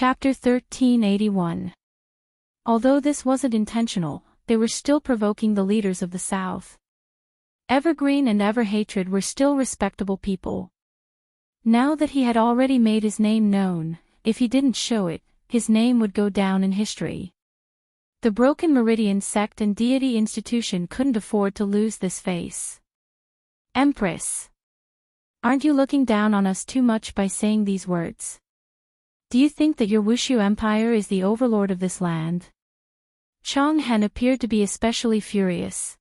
Chapter 1381. Although this wasn't intentional, they were still provoking the leaders of the South. Evergreen and Everhatred were still respectable people. Now that he had already made his name known, if he didn't show it, his name would go down in history. The Broken Meridian sect and deity institution couldn't afford to lose this face. Empress. Aren't you looking down on us too much by saying these words? Do you think that your Wushu Empire is the overlord of this land? Changhen appeared to be especially furious.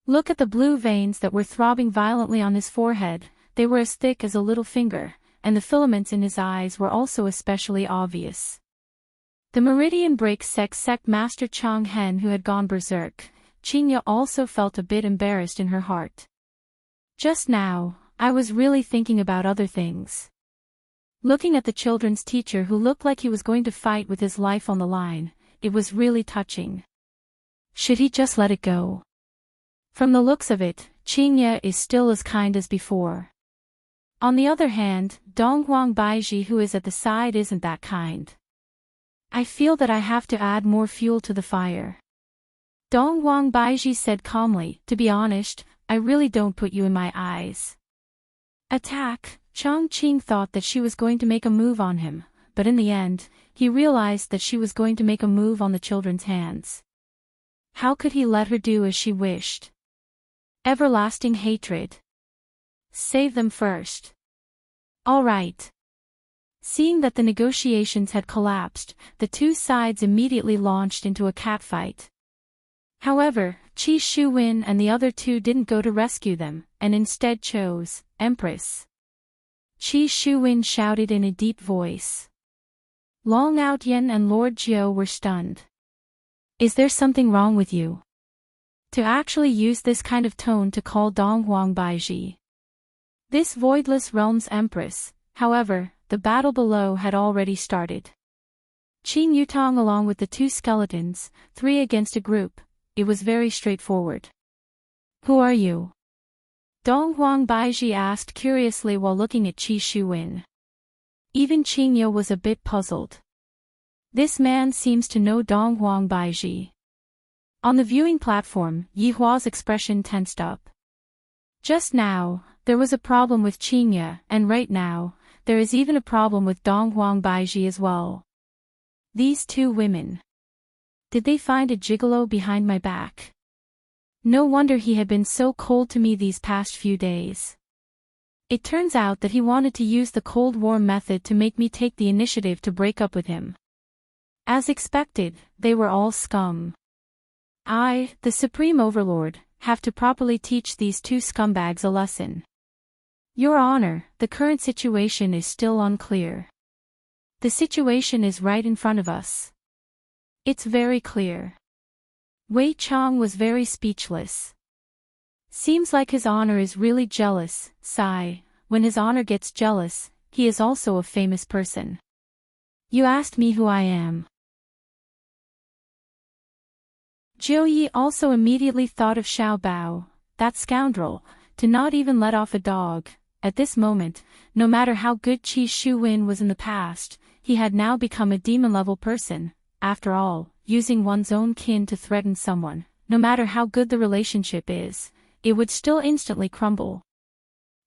Look at the blue veins that were throbbing violently on his forehead, they were as thick as a little finger, and the filaments in his eyes were also especially obvious. The Meridian Break sect master Changhen, who had gone berserk, Qingya also felt a bit embarrassed in her heart. Just now, I was really thinking about other things. Looking at the children's teacher who looked like he was going to fight with his life on the line, it was really touching. Should he just let it go? From the looks of it, Qingya is still as kind as before. On the other hand, Donghuang Baiji, who is at the side, isn't that kind. I feel that I have to add more fuel to the fire. Donghuang Baiji said calmly, to be honest, I really don't put you in my eyes. Attack. Chongqing thought that she was going to make a move on him, but in the end, he realized that she was going to make a move on the children's hands. How could he let her do as she wished? Everlasting hatred. Save them first. All right. Seeing that the negotiations had collapsed, the two sides immediately launched into a catfight. However, Qi Shuwen and the other two didn't go to rescue them, and instead chose, Empress. Qi Shuwen shouted in a deep voice. Long Outyen and Lord Jiao were stunned. Is there something wrong with you? To actually use this kind of tone to call Donghuang Baiji. This voidless realm's empress, however, the battle below had already started. Qin Yutong along with the two skeletons, 3 against a group, it was very straightforward. Who are you? Donghuang Baiji asked curiously while looking at Qi Shuwen. Even Qingya was a bit puzzled. This man seems to know Donghuang Baiji. On the viewing platform, Yihua's expression tensed up. Just now, there was a problem with Qingya, and right now, there is even a problem with Donghuang Baiji as well. These two women. Did they find a gigolo behind my back? No wonder he had been so cold to me these past few days. It turns out that he wanted to use the Cold War method to make me take the initiative to break up with him. As expected, they were all scum. I, the Supreme Overlord, have to properly teach these two scumbags a lesson. Your Honor, the current situation is still unclear. The situation is right in front of us. It's very clear. Wei Chang was very speechless. Seems like His Honor is really jealous, sigh. When His Honor gets jealous, he is also a famous person. You asked me who I am. Jiu Yi also immediately thought of Xiao Bao, that scoundrel, to not even let off a dog. At this moment, no matter how good Qi Shuwen was in the past, he had now become a demon-level person. After all, using one's own kin to threaten someone, no matter how good the relationship is, it would still instantly crumble.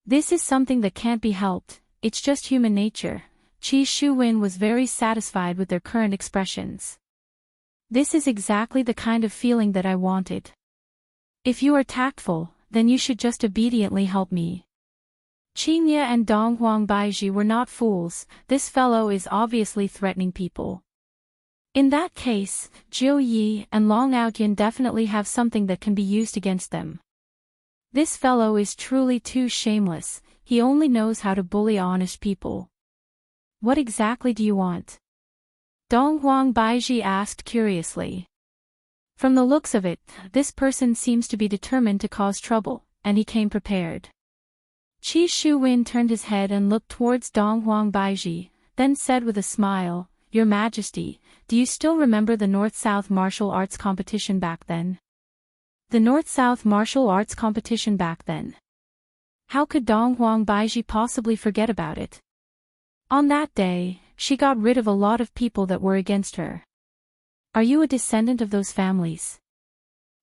This is something that can't be helped, it's just human nature. Qi Shuwen was very satisfied with their current expressions. This is exactly the kind of feeling that I wanted. If you are tactful, then you should just obediently help me. Qingya and Donghuang Baiji were not fools, this fellow is obviously threatening people. In that case, Jiu Yi and Long Outyen definitely have something that can be used against them. This fellow is truly too shameless, he only knows how to bully honest people. What exactly do you want? Donghuang Baiji asked curiously. From the looks of it, this person seems to be determined to cause trouble, and he came prepared. Qi Shuwen turned his head and looked towards Donghuang Baiji, then said with a smile, Your Majesty, do you still remember the North-South martial arts competition back then? The North-South martial arts competition back then. How could Donghuang Baiji possibly forget about it? On that day, she got rid of a lot of people that were against her. Are you a descendant of those families?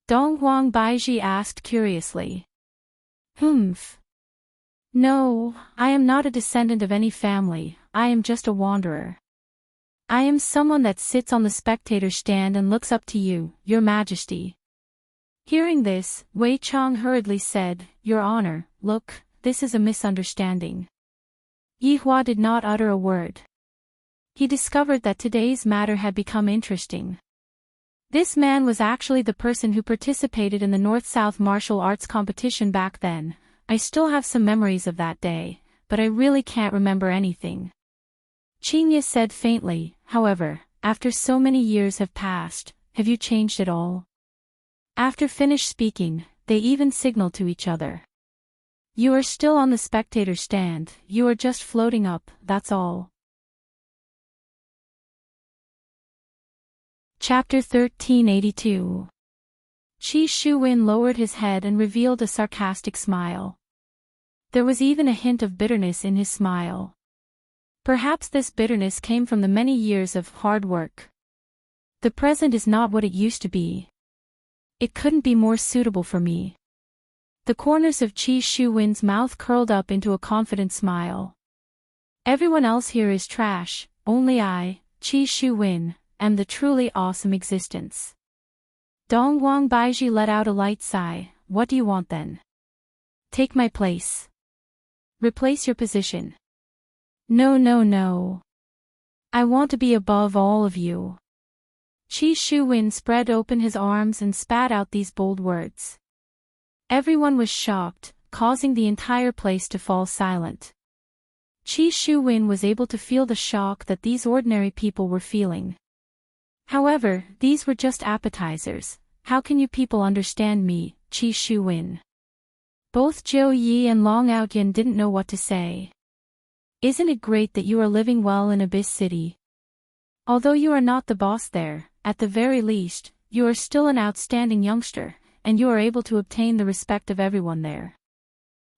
Dong Huang Baiji asked curiously. Humph. No, I am not a descendant of any family, I am just a wanderer. I am someone that sits on the spectator stand and looks up to you, Your Majesty. Hearing this, Wei Chong hurriedly said, Your Honor, look, this is a misunderstanding. Yi Hua did not utter a word. He discovered that today's matter had become interesting. This man was actually the person who participated in the North-South martial arts competition back then. I still have some memories of that day, but I really can't remember anything. Qingye said faintly, however, after so many years have passed, have you changed at all? After finished speaking, they even signaled to each other. You are still on the spectator stand, you are just floating up, that's all. Chapter 1382. Qi Shuwen lowered his head and revealed a sarcastic smile. There was even a hint of bitterness in his smile. Perhaps this bitterness came from the many years of hard work. The present is not what it used to be. It couldn't be more suitable for me. The corners of Qi Shuwen's mouth curled up into a confident smile. Everyone else here is trash, only I, Qi Shuwen, am the truly awesome existence. Dong Huang Baiji let out a light sigh. What do you want then? Take my place. Replace your position. No, no, no. I want to be above all of you. Qi Shuwen spread open his arms and spat out these bold words. Everyone was shocked, causing the entire place to fall silent. Qi Shuwen was able to feel the shock that these ordinary people were feeling. However, these were just appetizers. How can you people understand me, Qi Shuwen? Both Zhou Yi and Long Outyin didn't know what to say. Isn't it great that you are living well in Abyss City? Although you are not the boss there, at the very least, you are still an outstanding youngster, and you are able to obtain the respect of everyone there.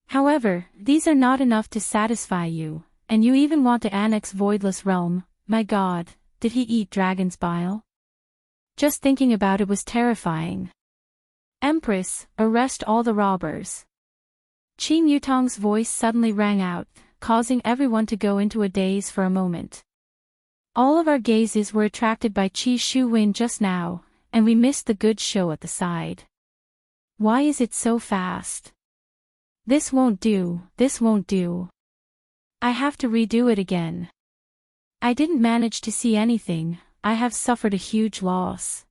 However, these are not enough to satisfy you, and you even want to annex Voidless Realm. My God, did he eat dragon's bile? Just thinking about it was terrifying. Empress, arrest all the robbers. Qin Yutong's voice suddenly rang out, causing everyone to go into a daze for a moment. All of our gazes were attracted by Qi Shuwen just now, and we missed the good show at the side. Why is it so fast? This won't do, this won't do. I have to redo it again. I didn't manage to see anything, I have suffered a huge loss.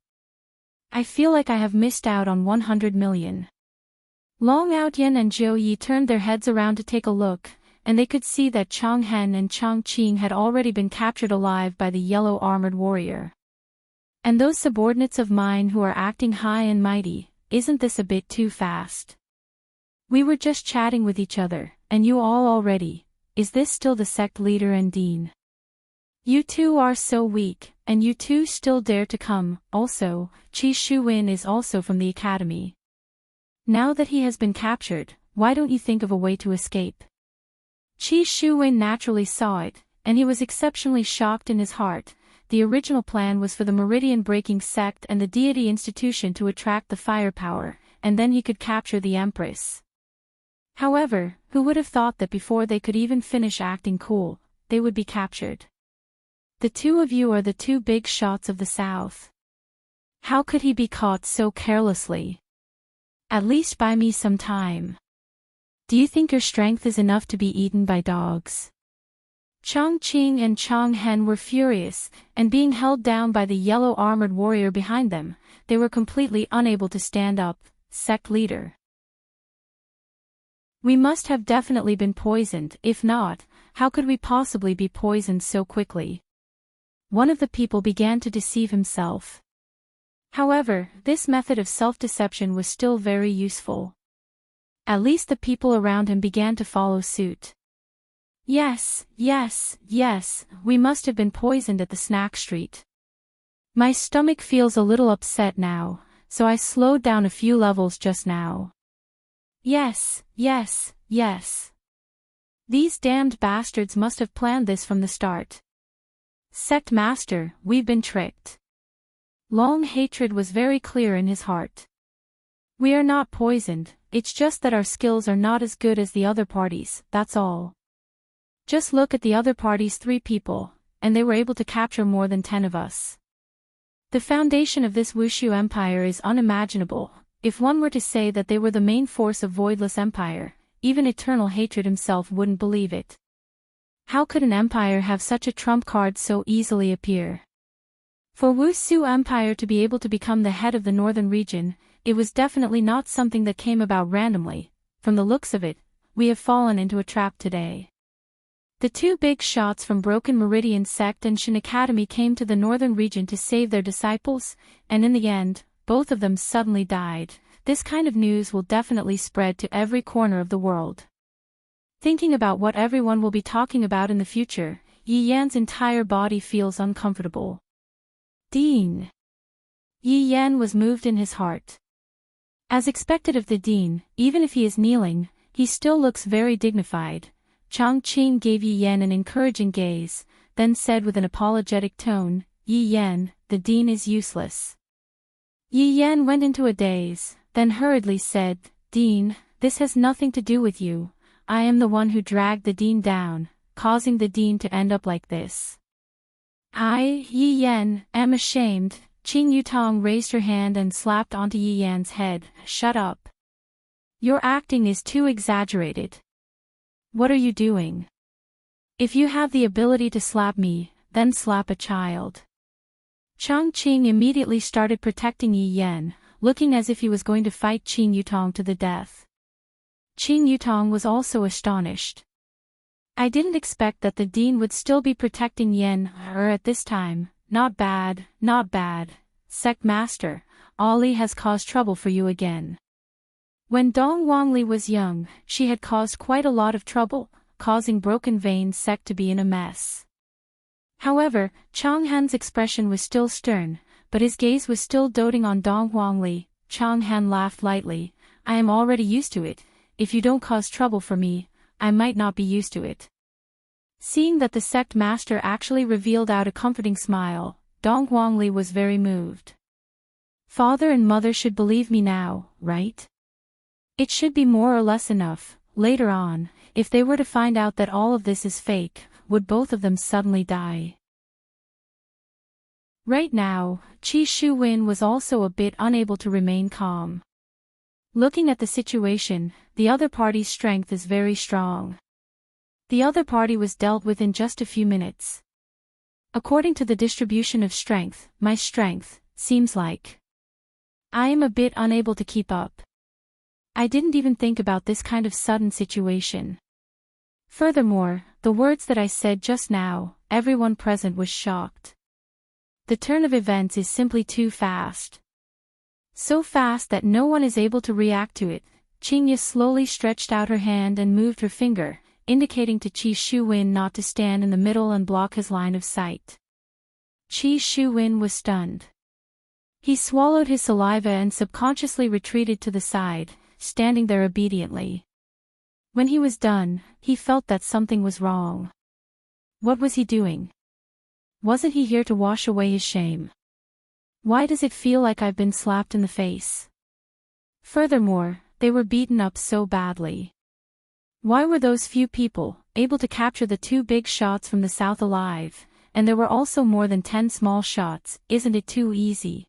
I feel like I have missed out on 100 million. Long Outyin and Zhou Yi turned their heads around to take a look, and they could see that Chang Hen and Chang Qing had already been captured alive by the yellow armored warrior. And those subordinates of mine who are acting high and mighty, isn't this a bit too fast? We were just chatting with each other, and you all already, is this still the sect leader and dean? You two are so weak, and you two still dare to come. Also, Qi Shuwen is also from the academy. Now that he has been captured, why don't you think of a way to escape? Qi Shuwen naturally saw it, and he was exceptionally shocked in his heart. The original plan was for the meridian-breaking sect and the deity institution to attract the firepower, and then he could capture the Empress. However, who would have thought that before they could even finish acting cool, they would be captured? The two of you are the two big shots of the South. How could he be caught so carelessly? At least buy me some time. Do you think your strength is enough to be eaten by dogs? Chang Qing and Chang Hen were furious, and being held down by the yellow armored warrior behind them, they were completely unable to stand up. Sect leader. We must have definitely been poisoned. If not, how could we possibly be poisoned so quickly? One of the people began to deceive himself. However, this method of self-deception was still very useful. At least the people around him began to follow suit. Yes, yes, yes, we must have been poisoned at the snack street. My stomach feels a little upset now, so I slowed down a few levels just now. Yes, yes, yes. These damned bastards must have planned this from the start. Sect master, we've been tricked. Long hatred was very clear in his heart. We are not poisoned, it's just that our skills are not as good as the other parties, that's all. Just look at the other party's 3 people, and they were able to capture more than 10 of us. The foundation of this Wushu empire is unimaginable. If one were to say that they were the main force of voidless empire, even eternal hatred himself wouldn't believe it. How could an empire have such a trump card so easily appear? For Wushu empire to be able to become the head of the northern region, it was definitely not something that came about randomly. From the looks of it, we have fallen into a trap today. The 2 big shots from Broken Meridian Sect and Shin Academy came to the northern region to save their disciples, and in the end, both of them suddenly died. This kind of news will definitely spread to every corner of the world. Thinking about what everyone will be talking about in the future, Yi Yan's entire body feels uncomfortable. Dean. Yi Yan was moved in his heart. As expected of the Dean, even if he is kneeling, he still looks very dignified. Chang Qing gave Yi Yan an encouraging gaze, then said with an apologetic tone, Yi Yan, the Dean is useless. Yi Yan went into a daze, then hurriedly said, Dean, this has nothing to do with you. I am the one who dragged the Dean down, causing the Dean to end up like this. I, Yi Yan, am ashamed. Qing Yutong raised her hand and slapped onto Yi Yan's head. Shut up. Your acting is too exaggerated. What are you doing? If you have the ability to slap me, then slap a child. Chang Qing immediately started protecting Yi Yan, looking as if he was going to fight Qing Yutong to the death. Qing Yutong was also astonished. I didn't expect that the Dean would still be protecting Yan at this time. Not bad, not bad. Sect Master, Ali has caused trouble for you again. When Dong Wangli was young, she had caused quite a lot of trouble, causing Broken Vein Sect to be in a mess. However, Chang Han's expression was still stern, but his gaze was still doting on Dong Wangli. Chang Han laughed lightly. I am already used to it. If you don't cause trouble for me, I might not be used to it. Seeing that the sect master actually revealed out a comforting smile, Dong Wangli was very moved. Father and mother should believe me now, right? It should be more or less enough. Later on, if they were to find out that all of this is fake, would both of them suddenly die? Right now, Qi Shuwen was also a bit unable to remain calm. Looking at the situation, the other party's strength is very strong. The other party was dealt with in just a few minutes. According to the distribution of strength, my strength, seems like I am a bit unable to keep up. I didn't even think about this kind of sudden situation. Furthermore, the words that I said just now, everyone present was shocked. The turn of events is simply too fast. So fast that no one is able to react to it. Qingya slowly stretched out her hand and moved her finger, indicating to Qi Shuwen not to stand in the middle and block his line of sight. Qi Shuwen was stunned. He swallowed his saliva and subconsciously retreated to the side, standing there obediently. When he was done, he felt that something was wrong. What was he doing? Wasn't he here to wash away his shame? Why does it feel like I've been slapped in the face? Furthermore, they were beaten up so badly. Why were those few people able to capture the 2 big shots from the south alive, and there were also more than 10 small shots? Isn't it too easy?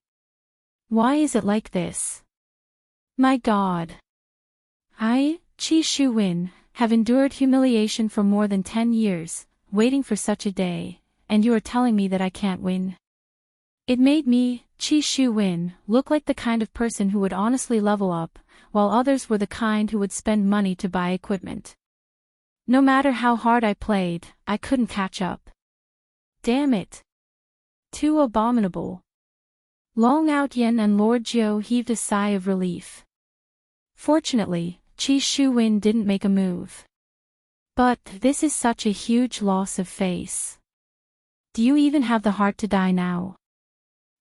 Why is it like this? My God. I, Qi Shuwen, have endured humiliation for more than 10 years, waiting for such a day, and you are telling me that I can't win? It made me, Qi Shuwen, look like the kind of person who would honestly level up, while others were the kind who would spend money to buy equipment. No matter how hard I played, I couldn't catch up. Damn it. Too abominable. Long Out Yen and Lord Jiu heaved a sigh of relief. Fortunately, Qi Shuwen didn't make a move. But this is such a huge loss of face. Do you even have the heart to die now?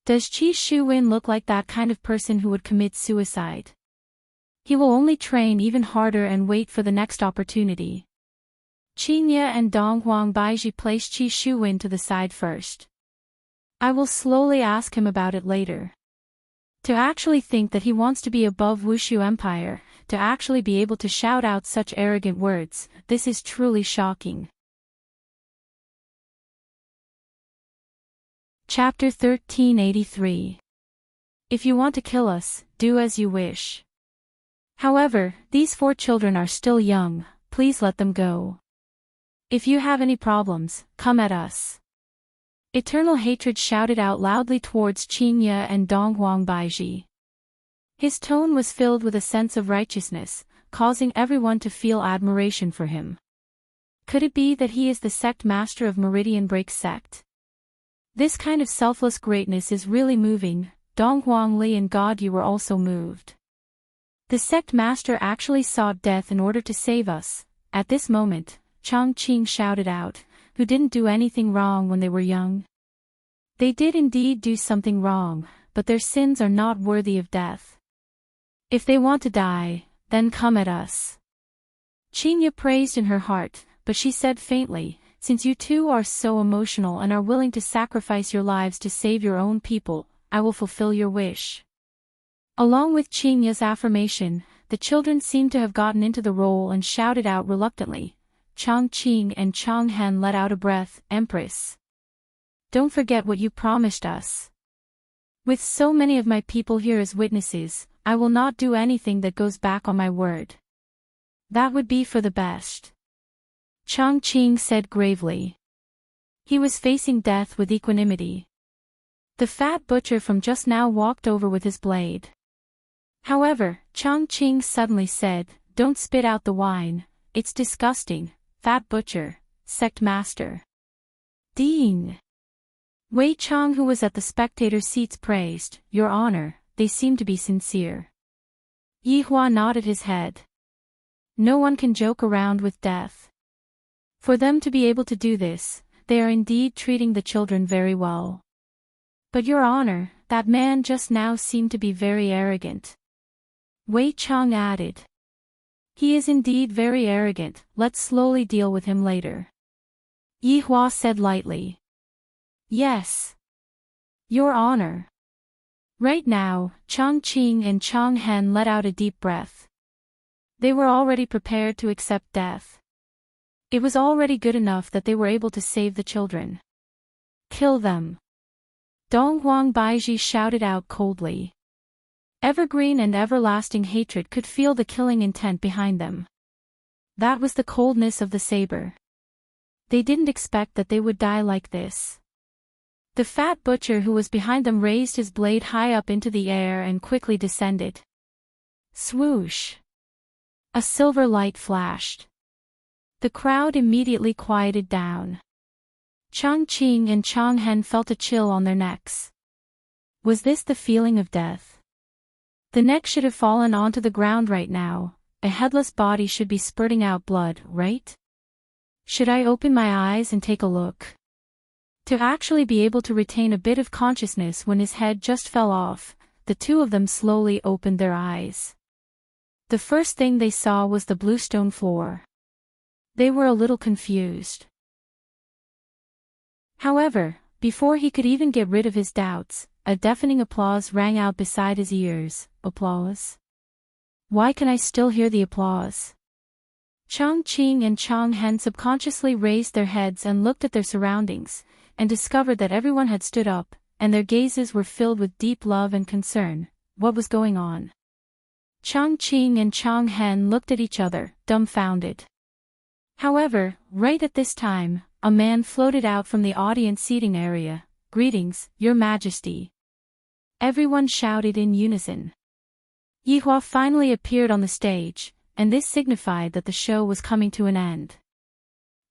Does Qi Shuwen look like that kind of person who would commit suicide? He will only train even harder and wait for the next opportunity. Qingye and Donghuang Baiji placed Qi Shuwen to the side first. I will slowly ask him about it later. To actually think that he wants to be above Wushu Empire, to actually be able to shout out such arrogant words, this is truly shocking. Chapter 1383. If you want to kill us, do as you wish. However, these 4 children are still young, please let them go. If you have any problems, come at us. Eternal hatred shouted out loudly towards Qingye and Donghuang Baiji. His tone was filled with a sense of righteousness, causing everyone to feel admiration for him. Could it be that he is the sect master of Meridian Break sect? This kind of selfless greatness is really moving. Donghuang Li and God, you were also moved. The sect master actually sought death in order to save us. At this moment, Chang Qing shouted out, who didn't do anything wrong when they were young. They did indeed do something wrong, but their sins are not worthy of death. If they want to die, then come at us. Qingye praised in her heart, but she said faintly, since you two are so emotional and are willing to sacrifice your lives to save your own people, I will fulfill your wish. Along with Qingye's affirmation, the children seemed to have gotten into the role and shouted out reluctantly. Chang Qing and Chang Hen let out a breath, Empress. Don't forget what you promised us. With so many of my people here as witnesses, I will not do anything that goes back on my word. That would be for the best. Chang Qing said gravely. He was facing death with equanimity. The fat butcher from just now walked over with his blade. However, Chang Qing suddenly said, Don't spit out the wine, it's disgusting. Fat butcher, sect master. Ding! Wei Chang, who was at the spectator seats, praised, Your Honor, they seem to be sincere. Yi Hua nodded his head. No one can joke around with death. For them to be able to do this, they are indeed treating the children very well. But Your Honor, that man just now seemed to be very arrogant. Wei Chang added. He is indeed very arrogant, let's slowly deal with him later. Yi Hua said lightly. Yes. Your Honor. Right now, Chang Qing and Chang Hen let out a deep breath. They were already prepared to accept death. It was already good enough that they were able to save the children. Kill them. Donghuang Baiji shouted out coldly. Evergreen and everlasting hatred could feel the killing intent behind them. That was the coldness of the saber. They didn't expect that they would die like this. The fat butcher who was behind them raised his blade high up into the air and quickly descended. Swoosh! A silver light flashed. The crowd immediately quieted down. Chang Qing and Chang Hen felt a chill on their necks. Was this the feeling of death? The neck should have fallen onto the ground right now. A headless body should be spurting out blood, right? Should I open my eyes and take a look? To actually be able to retain a bit of consciousness when his head just fell off, the two of them slowly opened their eyes. The first thing they saw was the bluestone floor. They were a little confused. However, before he could even get rid of his doubts, a deafening applause rang out beside his ears. Applause? Why can I still hear the applause? Chang Qing and Chang Hen subconsciously raised their heads and looked at their surroundings, and discovered that everyone had stood up, and their gazes were filled with deep love and concern. What was going on? Chang Qing and Chang Hen looked at each other, dumbfounded. However, right at this time, a man floated out from the audience seating area. Greetings, Your Majesty. Everyone shouted in unison. Yi Hua finally appeared on the stage, and this signified that the show was coming to an end.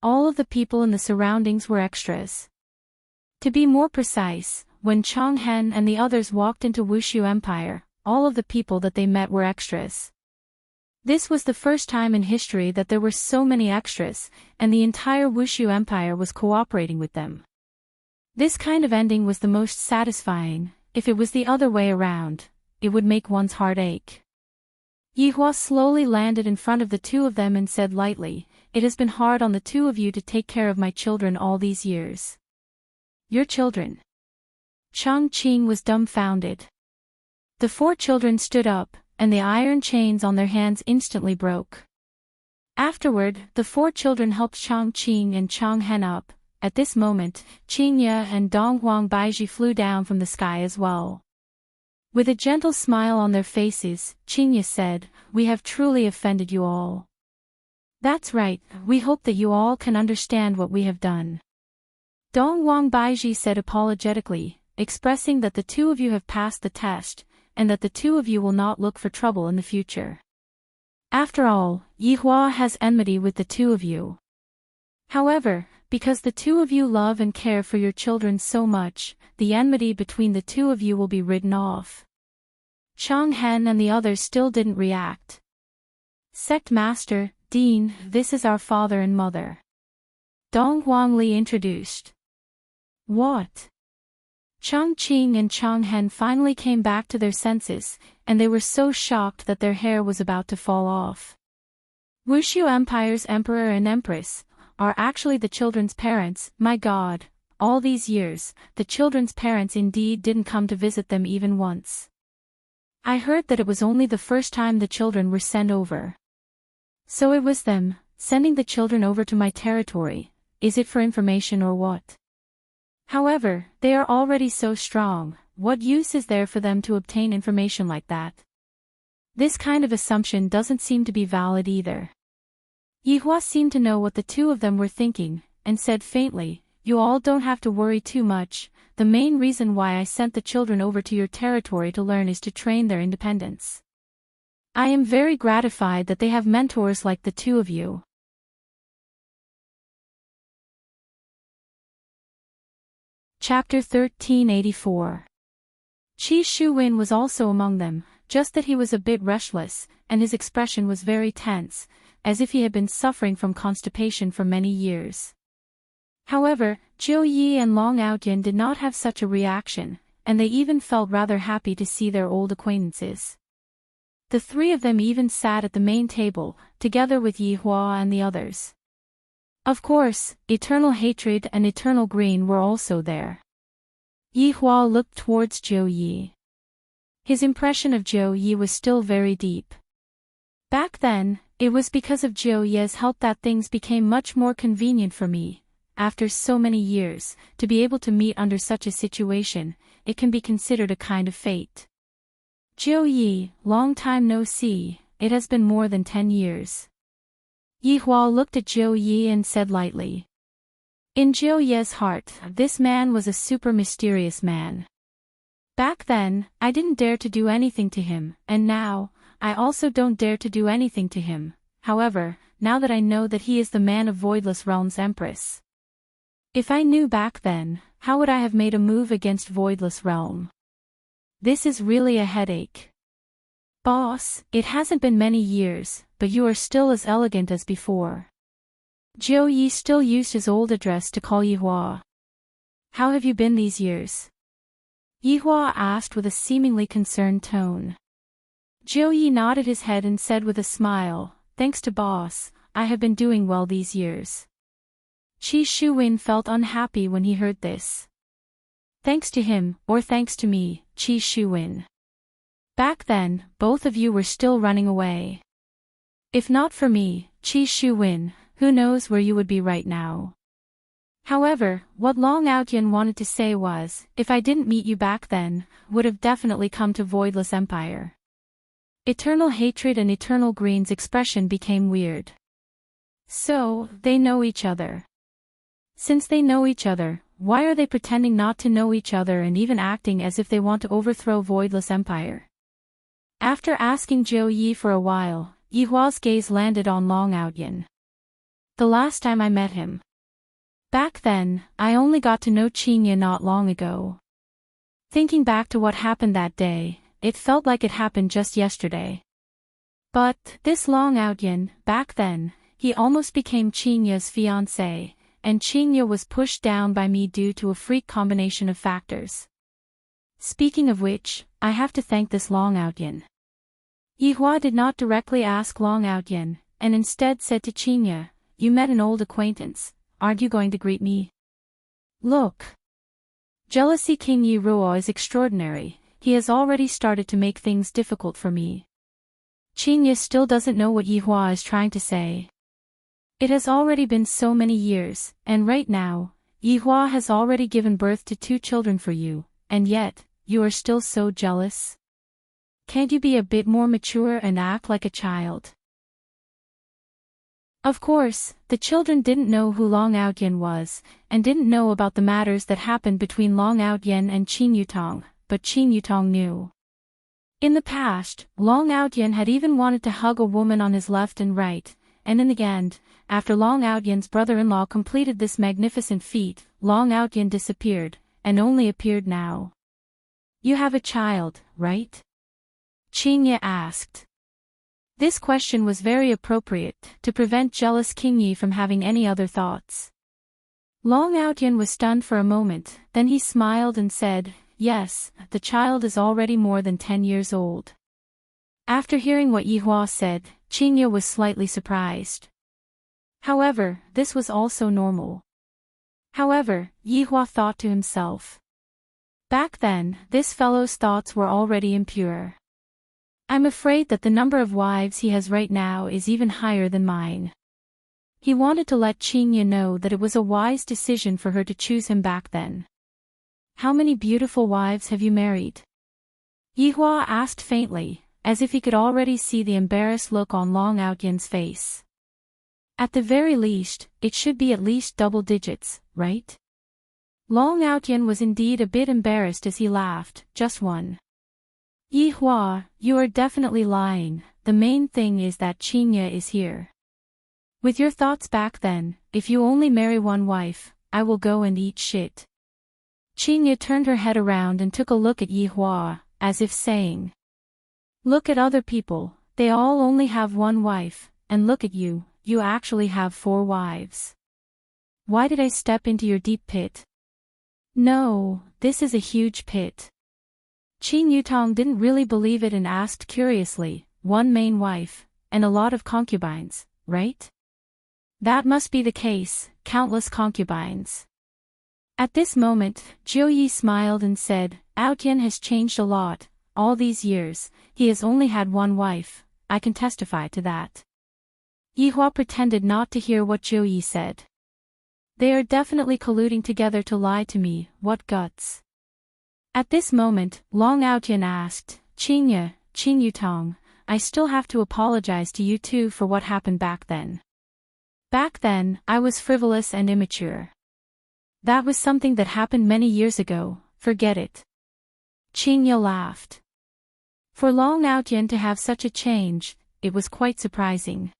All of the people in the surroundings were extras. To be more precise, when Chang Hen and the others walked into Wushu Empire, all of the people that they met were extras. This was the first time in history that there were so many extras, and the entire Wushu Empire was cooperating with them. This kind of ending was the most satisfying. If it was the other way around, it would make one's heart ache. Yi Hua slowly landed in front of the two of them and said lightly, it has been hard on the two of you to take care of my children all these years. Your children? Chongqing was dumbfounded. The four children stood up, and the iron chains on their hands instantly broke. Afterward, the four children helped Chongqing and Chonghen up. At this moment, Qingye and Donghuang Baizhi flew down from the sky as well. With a gentle smile on their faces, Qingye said, "We have truly offended you all. That's right, we hope that you all can understand what we have done." Donghuang Baizhi said apologetically, expressing that the two of you have passed the test, and that the two of you will not look for trouble in the future. After all, Yihua has enmity with the two of you. However, because the two of you love and care for your children so much, the enmity between the two of you will be ridden off. Chonghen and the others still didn't react. Sect Master, Dean, this is our father and mother. Donghuang Li introduced. What? Chongqing and Chonghen finally came back to their senses, and they were so shocked that their hair was about to fall off. Wushu Empire's emperor and empress are actually the children's parents. My God, all these years, the children's parents indeed didn't come to visit them even once. I heard that it was only the first time the children were sent over. So it was them, sending the children over to my territory. Is it for information or what? However, they are already so strong, what use is there for them to obtain information like that? This kind of assumption doesn't seem to be valid either. Yihua seemed to know what the two of them were thinking, and said faintly, "You all don't have to worry too much. The main reason why I sent the children over to your territory to learn is to train their independence. I am very gratified that they have mentors like the two of you." Chapter 1384. Qi Shuwen was also among them, just that he was a bit restless, and his expression was very tense, as if he had been suffering from constipation for many years. However, Jiu Yi and Long Outyin did not have such a reaction, and they even felt rather happy to see their old acquaintances. The three of them even sat at the main table, together with Yihua and the others. Of course, Eternal Hatred and Eternal Green were also there. Yihua looked towards Jiu Yi. His impression of Jiu Yi was still very deep. Back then, it was because of Jiu Yi's help that things became much more convenient for me. After so many years, to be able to meet under such a situation, it can be considered a kind of fate. Jiu Yi, long time no see, it has been more than 10 years. Yihua looked at Jiu Yi and said lightly. In Jiu Yi's heart, this man was a super mysterious man. Back then, I didn't dare to do anything to him, and now, I also don't dare to do anything to him. However, now that I know that he is the man of Voidless Realm's Empress. If I knew back then, how would I have made a move against Voidless Realm? This is really a headache. Boss, it hasn't been many years, but you are still as elegant as before. Jiu Yi still used his old address to call Yihua. How have you been these years? Yihua asked with a seemingly concerned tone. Jiu Yi nodded his head and said with a smile, "Thanks to boss, I have been doing well these years." Qi Shuwen felt unhappy when he heard this. Thanks to him, or thanks to me, Qi Shuwen. Back then, both of you were still running away. If not for me, Qi Shuwen, who knows where you would be right now. However, what Long Outyin wanted to say was, if I didn't meet you back then, would have definitely come to Voidless Empire. Eternal Hatred and Eternal Green's expression became weird. So, they know each other. Since they know each other, why are they pretending not to know each other and even acting as if they want to overthrow Voidless Empire? After asking Jiu Yi for a while, Yihua's gaze landed on Long Outyin. The last time I met him. Back then, I only got to know Qingye not long ago. Thinking back to what happened that day, it felt like it happened just yesterday. But, this Long Outyin, back then, he almost became Qingye's fiancé, and Qingye was pushed down by me due to a freak combination of factors. Speaking of which, I have to thank this Long Outyin. Yihua did not directly ask Long Outyin, and instead said to Qingye, you met an old acquaintance, aren't you going to greet me? Look. Jealousy King Yi Ruo is extraordinary, he has already started to make things difficult for me. Qingye still doesn't know what Yi Hua is trying to say. It has already been so many years, and right now, Yi Hua has already given birth to 2 children for you, and yet, you are still so jealous? Can't you be a bit more mature and act like a child? Of course, the children didn't know who Long Outyen was, and didn't know about the matters that happened between Long Outyen and Qin Yutong, but Qin Yutong knew. In the past, Long Outyen had even wanted to hug a woman on his left and right, and in the end, after Long Outyen's brother-in-law completed this magnificent feat, Long Outyen disappeared, and only appeared now. You have a child, right? Qingye asked. This question was very appropriate, to prevent jealous King Yi from having any other thoughts. Long Outyen was stunned for a moment, then he smiled and said, yes, the child is already more than 10 years old. After hearing what Yi Hua said, Qingye was slightly surprised. However, this was also normal. However, Yi Hua thought to himself. Back then, this fellow's thoughts were already impure. I'm afraid that the number of wives he has right now is even higher than mine. He wanted to let Qingye know that it was a wise decision for her to choose him back then. How many beautiful wives have you married? Yi Hua asked faintly, as if he could already see the embarrassed look on Long Outyen's face. At the very least, it should be at least double digits, right? Long Outyen was indeed a bit embarrassed as he laughed, just one. Yi Hua, you are definitely lying, the main thing is that Qingye is here. With your thoughts back then, if you only marry one wife, I will go and eat shit. Qingye turned her head around and took a look at Yi Hua, as if saying. Look at other people, they all only have one wife, and look at you, you actually have 4 wives. Why did I step into your deep pit? No, this is a huge pit. Qin Yutong didn't really believe it and asked curiously, 1 main wife, and a lot of concubines, right? That must be the case, countless concubines. At this moment, Jiu Yi smiled and said, Outyen has changed a lot, all these years, he has only had 1 wife, I can testify to that. Yi Hua pretended not to hear what Jiu Yi said. They are definitely colluding together to lie to me, what guts. At this moment, Long Outyen asked, Qingye, Qin Yutong, I still have to apologize to you two for what happened back then. Back then, I was frivolous and immature. That was something that happened many years ago, forget it. Qingye laughed. For Long Outyen to have such a change, it was quite surprising.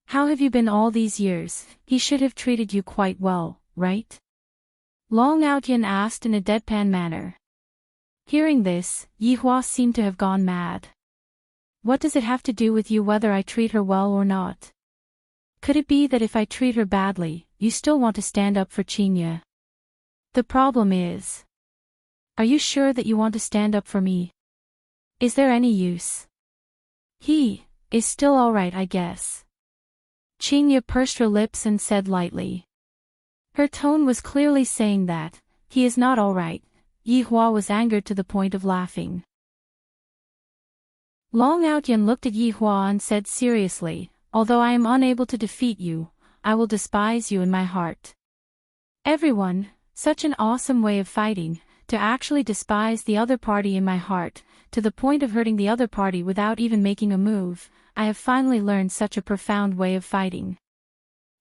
How have you been all these years? He should have treated you quite well, right? Long Outyen asked in a deadpan manner. Hearing this, Yi Hua seemed to have gone mad. What does it have to do with you whether I treat her well or not? Could it be that if I treat her badly, you still want to stand up for Qingye? The problem is. Are you sure that you want to stand up for me? Is there any use? He is still alright, I guess. Qingye pursed her lips and said lightly. Her tone was clearly saying that, he is not alright. Yi Hua was angered to the point of laughing. Long Outyen looked at Yi Hua and said seriously, although I am unable to defeat you, I will despise you in my heart. Everyone, such an awesome way of fighting, to actually despise the other party in my heart, to the point of hurting the other party without even making a move, I have finally learned such a profound way of fighting.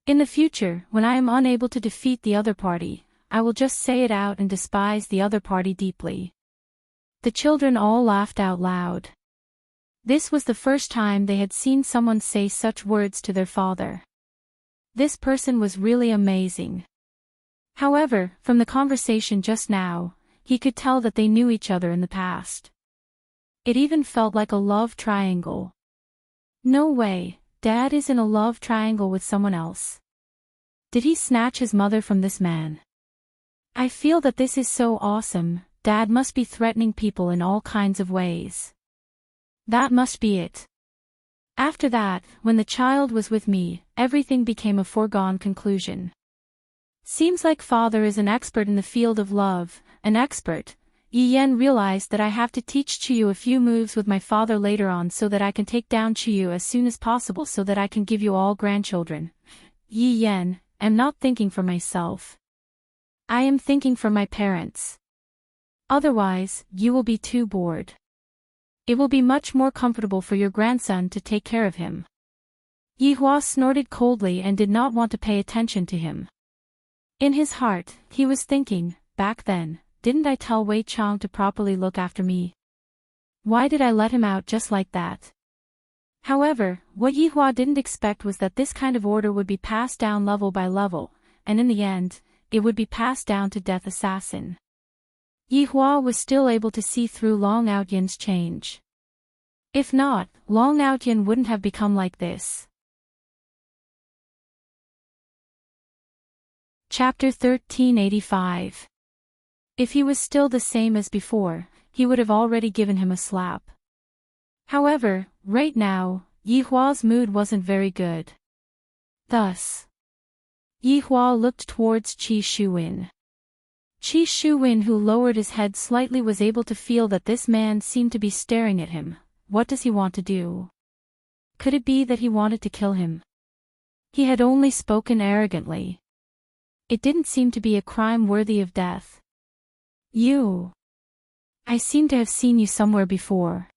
In the future, when I am unable to defeat the other party, I will just say it out and despise the other party deeply. The children all laughed out loud. This was the first time they had seen someone say such words to their father. This person was really amazing. However, from the conversation just now, he could tell that they knew each other in the past. It even felt like a love triangle. No way, Dad is in a love triangle with someone else. Did he snatch his mother from this man? I feel that this is so awesome, Dad must be threatening people in all kinds of ways. That must be it. After that, when the child was with me, everything became a foregone conclusion. Seems like father is an expert in the field of love, an expert. Yi Yan realized that I have to teach Chiyu a few moves with my father later on so that I can take down Chiyu as soon as possible so that I can give you all grandchildren. Yi Yan, I'm not thinking for myself. I am thinking for my parents. Otherwise, you will be too bored. It will be much more comfortable for your grandson to take care of him. Yi Hua snorted coldly and did not want to pay attention to him. In his heart, he was thinking, back then, didn't I tell Wei Chang to properly look after me? Why did I let him out just like that? However, what Yi Hua didn't expect was that this kind of order would be passed down level by level, and in the end, it would be passed down to Death Assassin. Yi Hua was still able to see through Long Outyan's change. If not, Long Outyan wouldn't have become like this. Chapter 1385. If he was still the same as before, he would have already given him a slap. However, right now, Yi Hua's mood wasn't very good. Thus, Yi Hua looked towards Qi Shuwen. Qi Shuwen, who lowered his head slightly, was able to feel that this man seemed to be staring at him. What does he want to do? Could it be that he wanted to kill him? He had only spoken arrogantly. It didn't seem to be a crime worthy of death. You. I seem to have seen you somewhere before.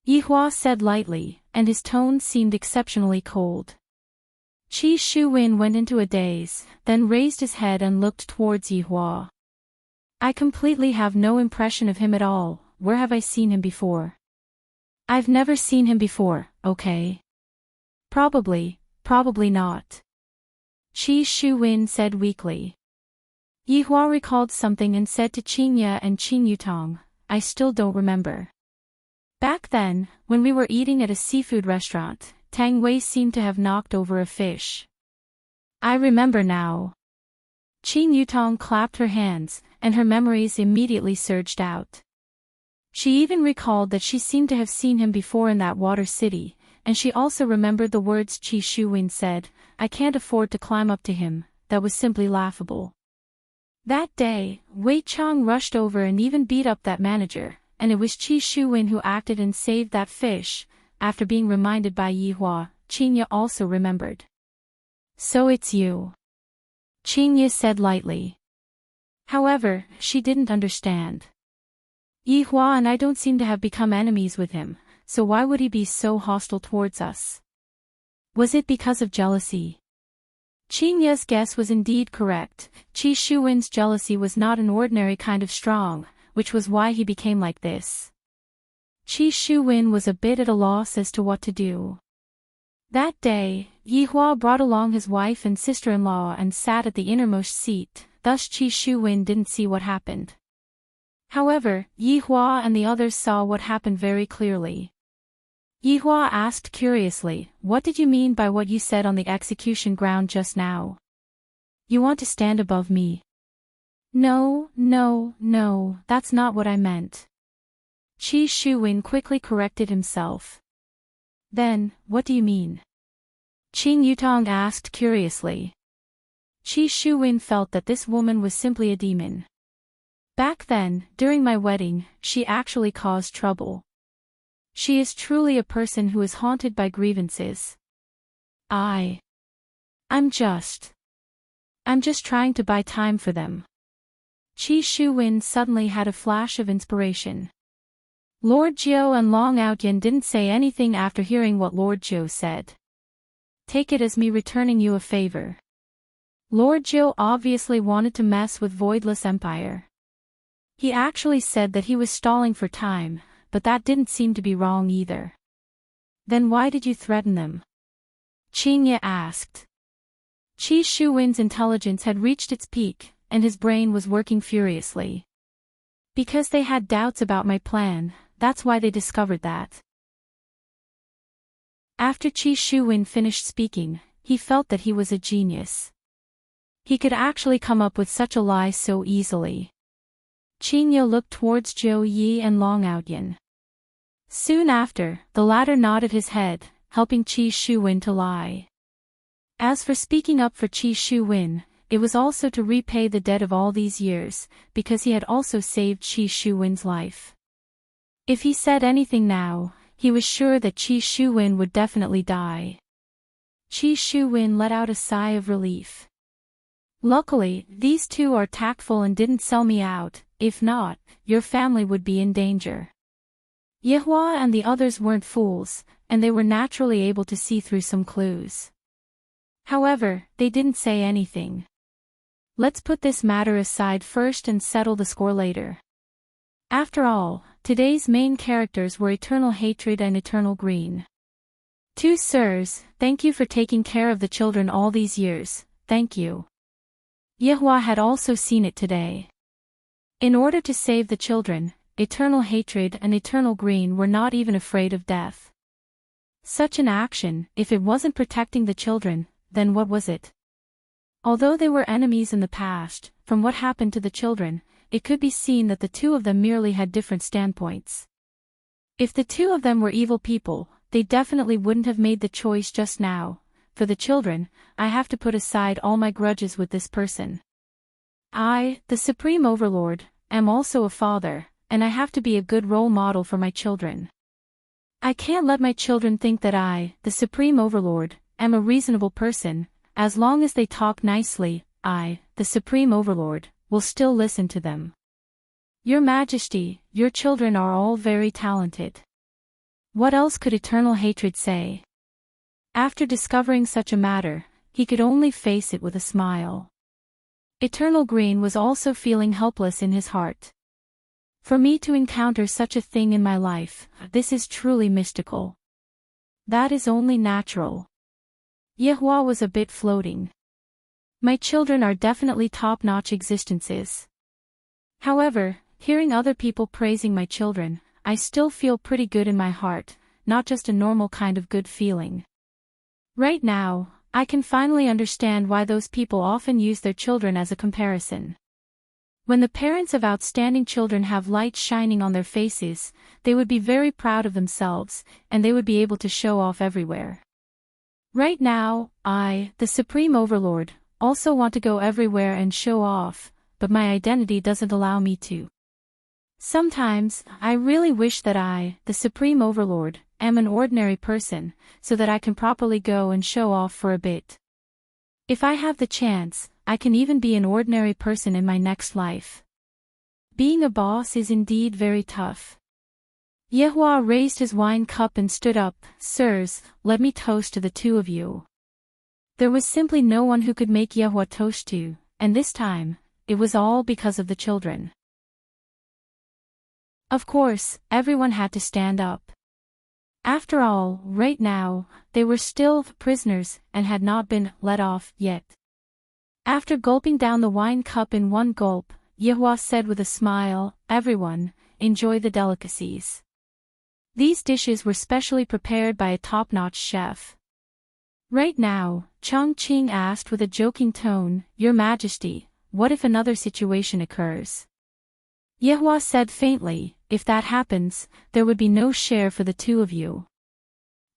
Yi Hua said lightly, and his tone seemed exceptionally cold. Qi Shuwen went into a daze, then raised his head and looked towards Yi Hua. I completely have no impression of him at all. Where have I seen him before? I've never seen him before, okay? Probably not. Qi Shuwen said weakly. Yi Hua recalled something and said to Qing Ye and Qing Yutong, I still don't remember. Back then, when we were eating at a seafood restaurant, Tang Wei seemed to have knocked over a fish. I remember now. Qing Yutong clapped her hands, and her memories immediately surged out. She even recalled that she seemed to have seen him before in that water city, and she also remembered the words Qi Shuwen said, I can't afford to climb up to him. That was simply laughable. That day, Wei Chang rushed over and even beat up that manager, and it was Qi Shuwen who acted and saved that fish. After being reminded by Yi Hua, Qing Ye also remembered. So it's you. Qing Ye said lightly. However, she didn't understand. Yi Hua and I don't seem to have become enemies with him, so why would he be so hostile towards us? Was it because of jealousy? Qing Ye's guess was indeed correct. Qi Shuwen's jealousy was not an ordinary kind of strong, which was why he became like this. Qi Shuwen was a bit at a loss as to what to do. That day, Yi Hua brought along his wife and sister-in-law and sat at the innermost seat, thus Qi Shuwen didn't see what happened. However, Yi Hua and the others saw what happened very clearly. Yi Hua asked curiously, what did you mean by what you said on the execution ground just now? You want to stand above me? No, that's not what I meant. Qi Shuwen quickly corrected himself. Then, what do you mean? Qing Yutong asked curiously. Qi Shuwen felt that this woman was simply a demon. Back then, during my wedding, she actually caused trouble. She is truly a person who is haunted by grievances. I'm just trying to buy time for them. Qi Shuwen suddenly had a flash of inspiration. Lord Jiu and Long Outyan didn't say anything after hearing what Lord Jiu said. Take it as me returning you a favor. Lord Jiu obviously wanted to mess with Voidless Empire. He actually said that he was stalling for time, but that didn't seem to be wrong either. Then why did you threaten them? Qing Ye asked. Qi Shuwen's intelligence had reached its peak, and his brain was working furiously. Because they had doubts about my plan, that's why they discovered that. After Qi Shuwen finished speaking, he felt that he was a genius. He could actually come up with such a lie so easily. Qing Ye looked towards Zhou Yi and Long Outyan. Soon after, the latter nodded his head, helping Qi Shuwen to lie. As for speaking up for Qi Shuwen, it was also to repay the debt of all these years, because he had also saved Qi Shuwen's life. If he said anything now, he was sure that Qi Shuwen would definitely die. Qi Shuwen let out a sigh of relief. Luckily, these two are tactful and didn't sell me out. If not, your family would be in danger. Yehua and the others weren't fools, and they were naturally able to see through some clues. However, they didn't say anything. Let's put this matter aside first and settle the score later. After all, today's main characters were Eternal Hatred and Eternal Green. Two sirs, thank you for taking care of the children all these years, thank you. Yehua had also seen it today. In order to save the children, Eternal Hatred and Eternal Green were not even afraid of death. Such an action, if it wasn't protecting the children, then what was it? Although they were enemies in the past, from what happened to the children, it could be seen that the two of them merely had different standpoints. If the two of them were evil people, they definitely wouldn't have made the choice just now. For the children, I have to put aside all my grudges with this person. I, the Supreme Overlord, am also a father, and I have to be a good role model for my children. I can't let my children think that I, the Supreme Overlord, am a reasonable person. As long as they talk nicely, I, the Supreme Overlord, will still listen to them. Your Majesty, your children are all very talented. What else could Eternal Hatred say? After discovering such a matter, he could only face it with a smile. Eternal Green was also feeling helpless in his heart. For me to encounter such a thing in my life, this is truly mystical. That is only natural. Yehua was a bit floating. My children are definitely top-notch existences. However, hearing other people praising my children, I still feel pretty good in my heart, not just a normal kind of good feeling. Right now, I can finally understand why those people often use their children as a comparison. When the parents of outstanding children have light shining on their faces, they would be very proud of themselves, and they would be able to show off everywhere. Right now, I, the Supreme Overlord, also want to go everywhere and show off, but my identity doesn't allow me to. Sometimes, I really wish that I, the Supreme Overlord, am an ordinary person, so that I can properly go and show off for a bit. If I have the chance, I can even be an ordinary person in my next life. Being a boss is indeed very tough. Yehua raised his wine cup and stood up. Sirs, let me toast to the two of you. There was simply no one who could make Yehua toast to, and this time, it was all because of the children. Of course, everyone had to stand up. After all, right now, they were still prisoners and had not been let off yet. After gulping down the wine cup in one gulp, Yehua said with a smile, "Everyone, enjoy the delicacies." These dishes were specially prepared by a top-notch chef. Right now, Chongqing asked with a joking tone, "Your Majesty, what if another situation occurs?" Yehua said faintly, "If that happens, there would be no share for the two of you."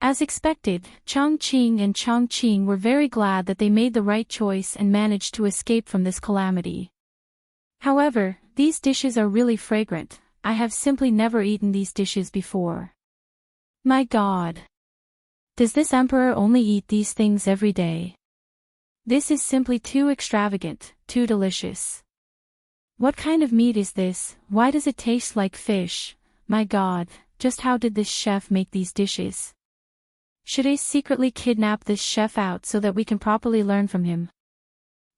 As expected, Chongqing and Chongqing were very glad that they made the right choice and managed to escape from this calamity. However, these dishes are really fragrant. I have simply never eaten these dishes before. My God! Does this emperor only eat these things every day? This is simply too extravagant, too delicious. What kind of meat is this? Why does it taste like fish? My God, just how did this chef make these dishes? Should I secretly kidnap this chef out so that we can properly learn from him?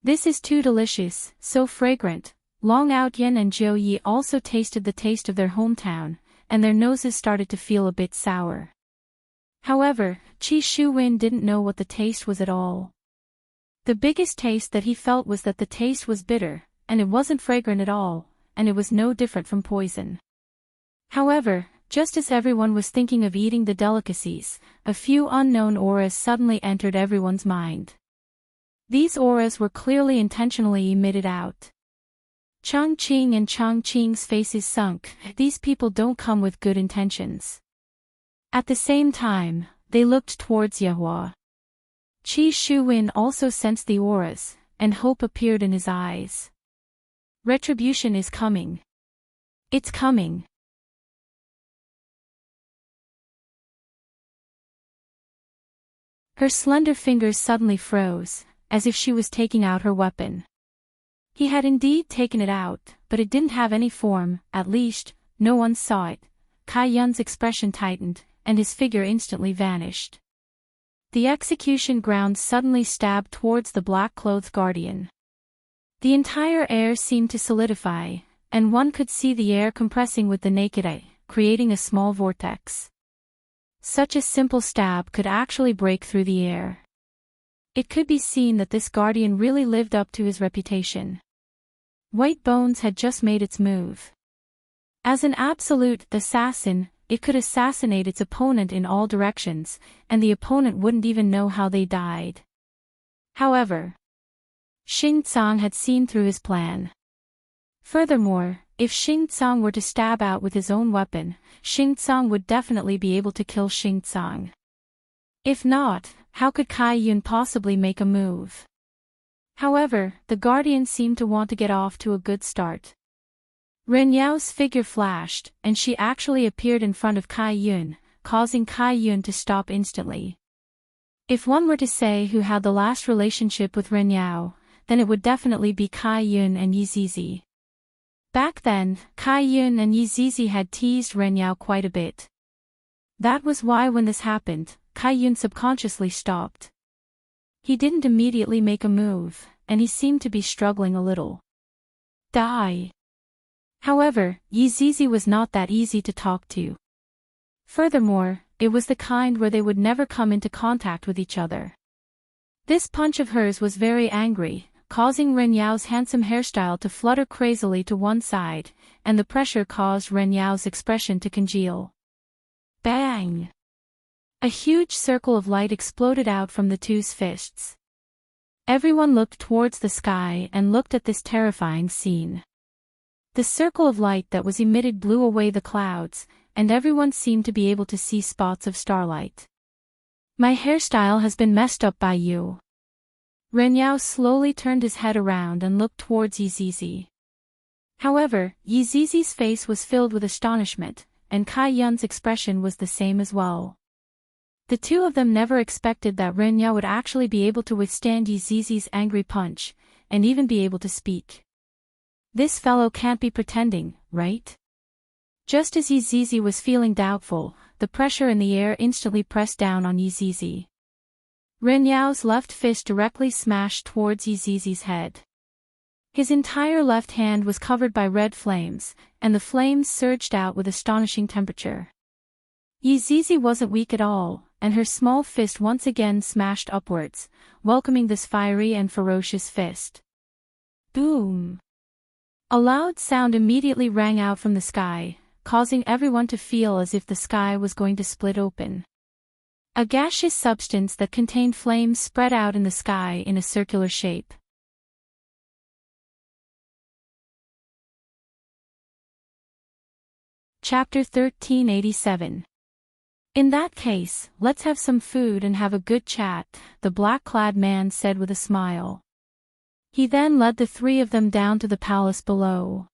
This is too delicious, so fragrant. Long Outyen and Jiu Yi also tasted the taste of their hometown, and their noses started to feel a bit sour. However, Qi Shuwen didn't know what the taste was at all. The biggest taste that he felt was that the taste was bitter, and it wasn't fragrant at all, and it was no different from poison. However, just as everyone was thinking of eating the delicacies, a few unknown auras suddenly entered everyone's mind. These auras were clearly intentionally emitted out. Chongqing and Chongqing's faces sunk. These people don't come with good intentions. At the same time, they looked towards Yehua. Qi Shuwen also sensed the auras, and hope appeared in his eyes. Retribution is coming. It's coming. Her slender fingers suddenly froze, as if she was taking out her weapon. He had indeed taken it out, but it didn't have any form, at least, no one saw it. Kai Yun's expression tightened, and his figure instantly vanished. The execution ground suddenly stabbed towards the black-clothed guardian. The entire air seemed to solidify, and one could see the air compressing with the naked eye, creating a small vortex. Such a simple stab could actually break through the air. It could be seen that this guardian really lived up to his reputation. White Bones had just made its move. As an absolute assassin, it could assassinate its opponent in all directions, and the opponent wouldn't even know how they died. However, Xing Tsang had seen through his plan. Furthermore, if Xing Tsang were to stab out with his own weapon, Xing Tsang would definitely be able to kill Xing Tsang. If not, how could Kai Yun possibly make a move? However, the guardian seemed to want to get off to a good start. Ren Yao's figure flashed, and she actually appeared in front of Kai Yun, causing Kai Yun to stop instantly. If one were to say who had the last relationship with Ren Yao, then it would definitely be Kai Yun and Yi Zizi. Back then, Kai Yun and Yi Zizi had teased Ren Yao quite a bit. That was why when this happened, Kai Yun subconsciously stopped. He didn't immediately make a move, and he seemed to be struggling a little. Die. However, Yi Zizi was not that easy to talk to. Furthermore, it was the kind where they would never come into contact with each other. This punch of hers was very angry, causing Ren Yao's handsome hairstyle to flutter crazily to one side, and the pressure caused Ren Yao's expression to congeal. Bang! A huge circle of light exploded out from the two's fists. Everyone looked towards the sky and looked at this terrifying scene. The circle of light that was emitted blew away the clouds, and everyone seemed to be able to see spots of starlight. My hairstyle has been messed up by you. Ren Yao slowly turned his head around and looked towards Yi Zizi. However, Yi Zizi's face was filled with astonishment, and Kai Yun's expression was the same as well. The two of them never expected that Ren Yao would actually be able to withstand Yi Zizi's angry punch, and even be able to speak. This fellow can't be pretending, right? Just as Yi Zizi was feeling doubtful, the pressure in the air instantly pressed down on Yi Zizi. Ren Yao's left fist directly smashed towards Yi Zizi's head. His entire left hand was covered by red flames, and the flames surged out with astonishing temperature. Yi Zizi wasn't weak at all, and her small fist once again smashed upwards, welcoming this fiery and ferocious fist. Boom! A loud sound immediately rang out from the sky, causing everyone to feel as if the sky was going to split open. A gaseous substance that contained flames spread out in the sky in a circular shape. Chapter 1387. In that case, let's have some food and have a good chat, the black-clad man said with a smile. He then led the three of them down to the palace below.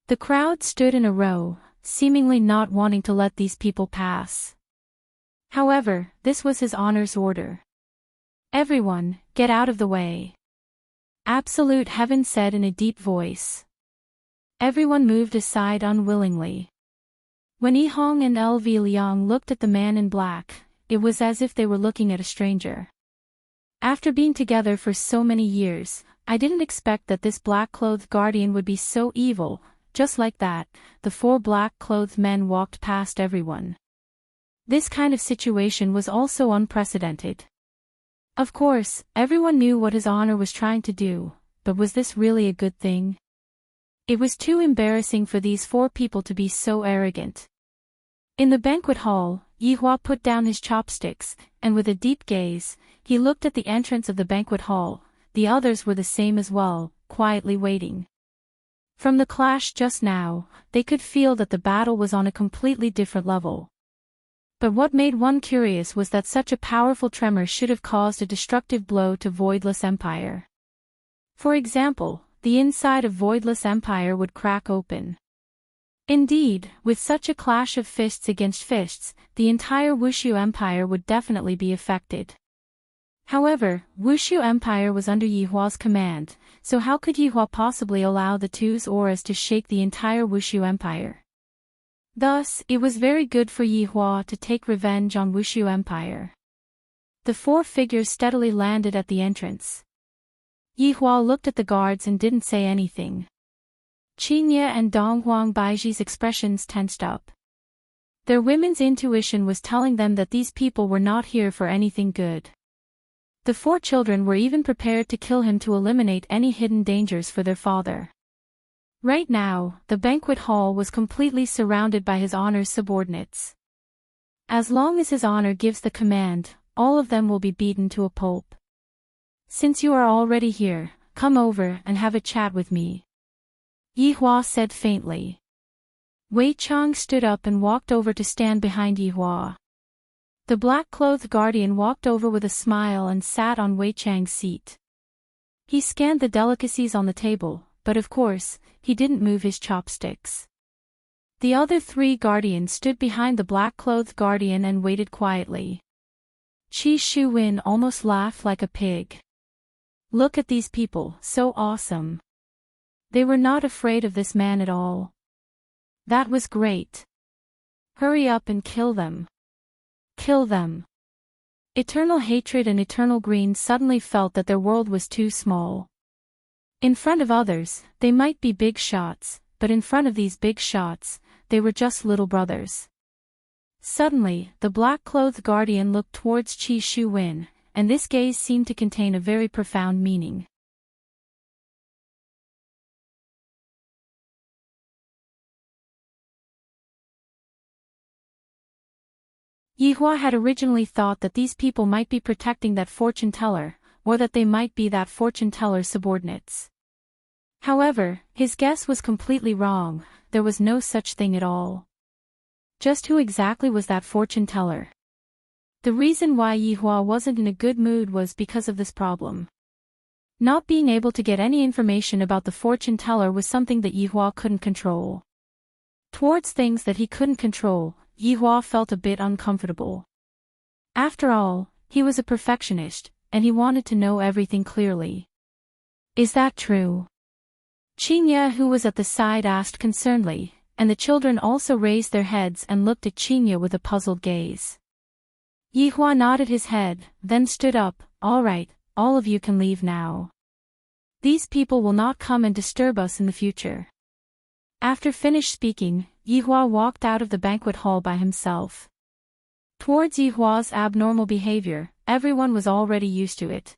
The crowd stood in a row, seemingly not wanting to let these people pass. However, this was his honor's order. Everyone, get out of the way. Absolute Heaven said in a deep voice. Everyone moved aside unwillingly. When Yi Hong and LV Liang looked at the man in black, it was as if they were looking at a stranger. After being together for so many years, I didn't expect that this black-clothed guardian would be so evil. Just like that, the four black-clothed men walked past everyone. This kind of situation was also unprecedented. Of course, everyone knew what his honor was trying to do, but was this really a good thing? It was too embarrassing for these four people to be so arrogant. In the banquet hall, Yi Hua put down his chopsticks, and with a deep gaze, he looked at the entrance of the banquet hall. The others were the same as well, quietly waiting. From the clash just now, they could feel that the battle was on a completely different level. But what made one curious was that such a powerful tremor should have caused a destructive blow to Voidless Empire. For example, the inside of Voidless Empire would crack open. Indeed, with such a clash of fists against fists, the entire Wushu Empire would definitely be affected. However, Wushu Empire was under Yihua's command, so how could Yihua possibly allow the two's auras to shake the entire Wushu Empire? Thus, it was very good for Yihua to take revenge on Wushu Empire. The four figures steadily landed at the entrance. Yihua looked at the guards and didn't say anything. Qinya and Donghuang Baiji's expressions tensed up. Their women's intuition was telling them that these people were not here for anything good. The four children were even prepared to kill him to eliminate any hidden dangers for their father. Right now, the banquet hall was completely surrounded by His Honor's subordinates. As long as His Honor gives the command, all of them will be beaten to a pulp. Since you are already here, come over and have a chat with me, Yihua said faintly. Wei Chang stood up and walked over to stand behind Yihua. The black-clothed guardian walked over with a smile and sat on Wei Chang's seat. He scanned the delicacies on the table, but of course, he didn't move his chopsticks. The other three guardians stood behind the black-clothed guardian and waited quietly. Qi Shuwen almost laughed like a pig. Look at these people, so awesome. They were not afraid of this man at all. That was great. Hurry up and kill them. Kill them. Eternal Hatred and Eternal Green suddenly felt that their world was too small. In front of others, they might be big shots, but in front of these big shots, they were just little brothers. Suddenly, the black-clothed guardian looked towards Qi Shuwen, and this gaze seemed to contain a very profound meaning. Yihua had originally thought that these people might be protecting that fortune teller, or that they might be that fortune teller's subordinates. However, his guess was completely wrong. There was no such thing at all. Just who exactly was that fortune teller? The reason why Yihua wasn't in a good mood was because of this problem. Not being able to get any information about the fortune teller was something that Yihua couldn't control. Towards things that he couldn't control, Yihua felt a bit uncomfortable. After all, he was a perfectionist, and he wanted to know everything clearly. Is that true? Qinya, who was at the side, asked concernedly, and the children also raised their heads and looked at Qinya with a puzzled gaze. Yihua nodded his head, then stood up. All right, all of you can leave now. These people will not come and disturb us in the future. After finished speaking, Yihua walked out of the banquet hall by himself. Towards Yihua's abnormal behavior, everyone was already used to it.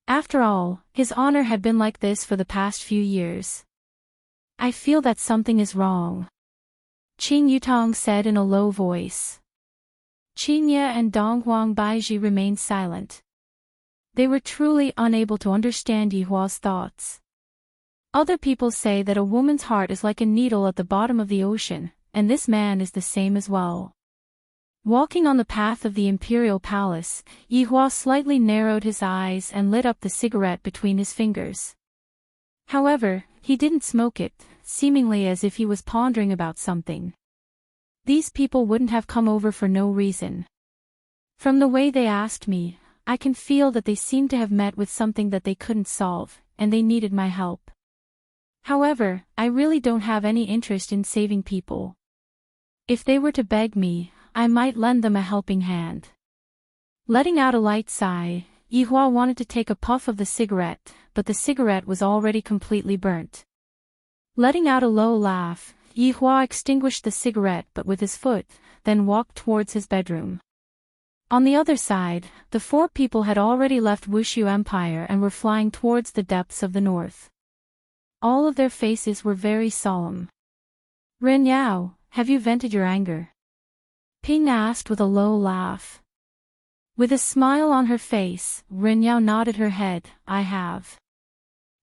After all, His Honor had been like this for the past few years. I feel that something is wrong, Qing Yutong said in a low voice. Qinya and Donghuang Baiji remained silent. They were truly unable to understand Yihua's thoughts. Other people say that a woman's heart is like a needle at the bottom of the ocean, and this man is the same as well. Walking on the path of the imperial palace, Yihua slightly narrowed his eyes and lit up the cigarette between his fingers. However, he didn't smoke it, seemingly as if he was pondering about something. These people wouldn't have come over for no reason. From the way they asked me, I can feel that they seemed to have met with something that they couldn't solve, and they needed my help. However, I really don't have any interest in saving people. If they were to beg me, I might lend them a helping hand. Letting out a light sigh, Yihua wanted to take a puff of the cigarette, but the cigarette was already completely burnt. Letting out a low laugh, Yihua extinguished the cigarette but with his foot, then walked towards his bedroom. On the other side, the four people had already left Wushu Empire and were flying towards the depths of the north. All of their faces were very solemn. Ren Yao, have you vented your anger? Ping asked with a low laugh. With a smile on her face, Ren Yao nodded her head. I have.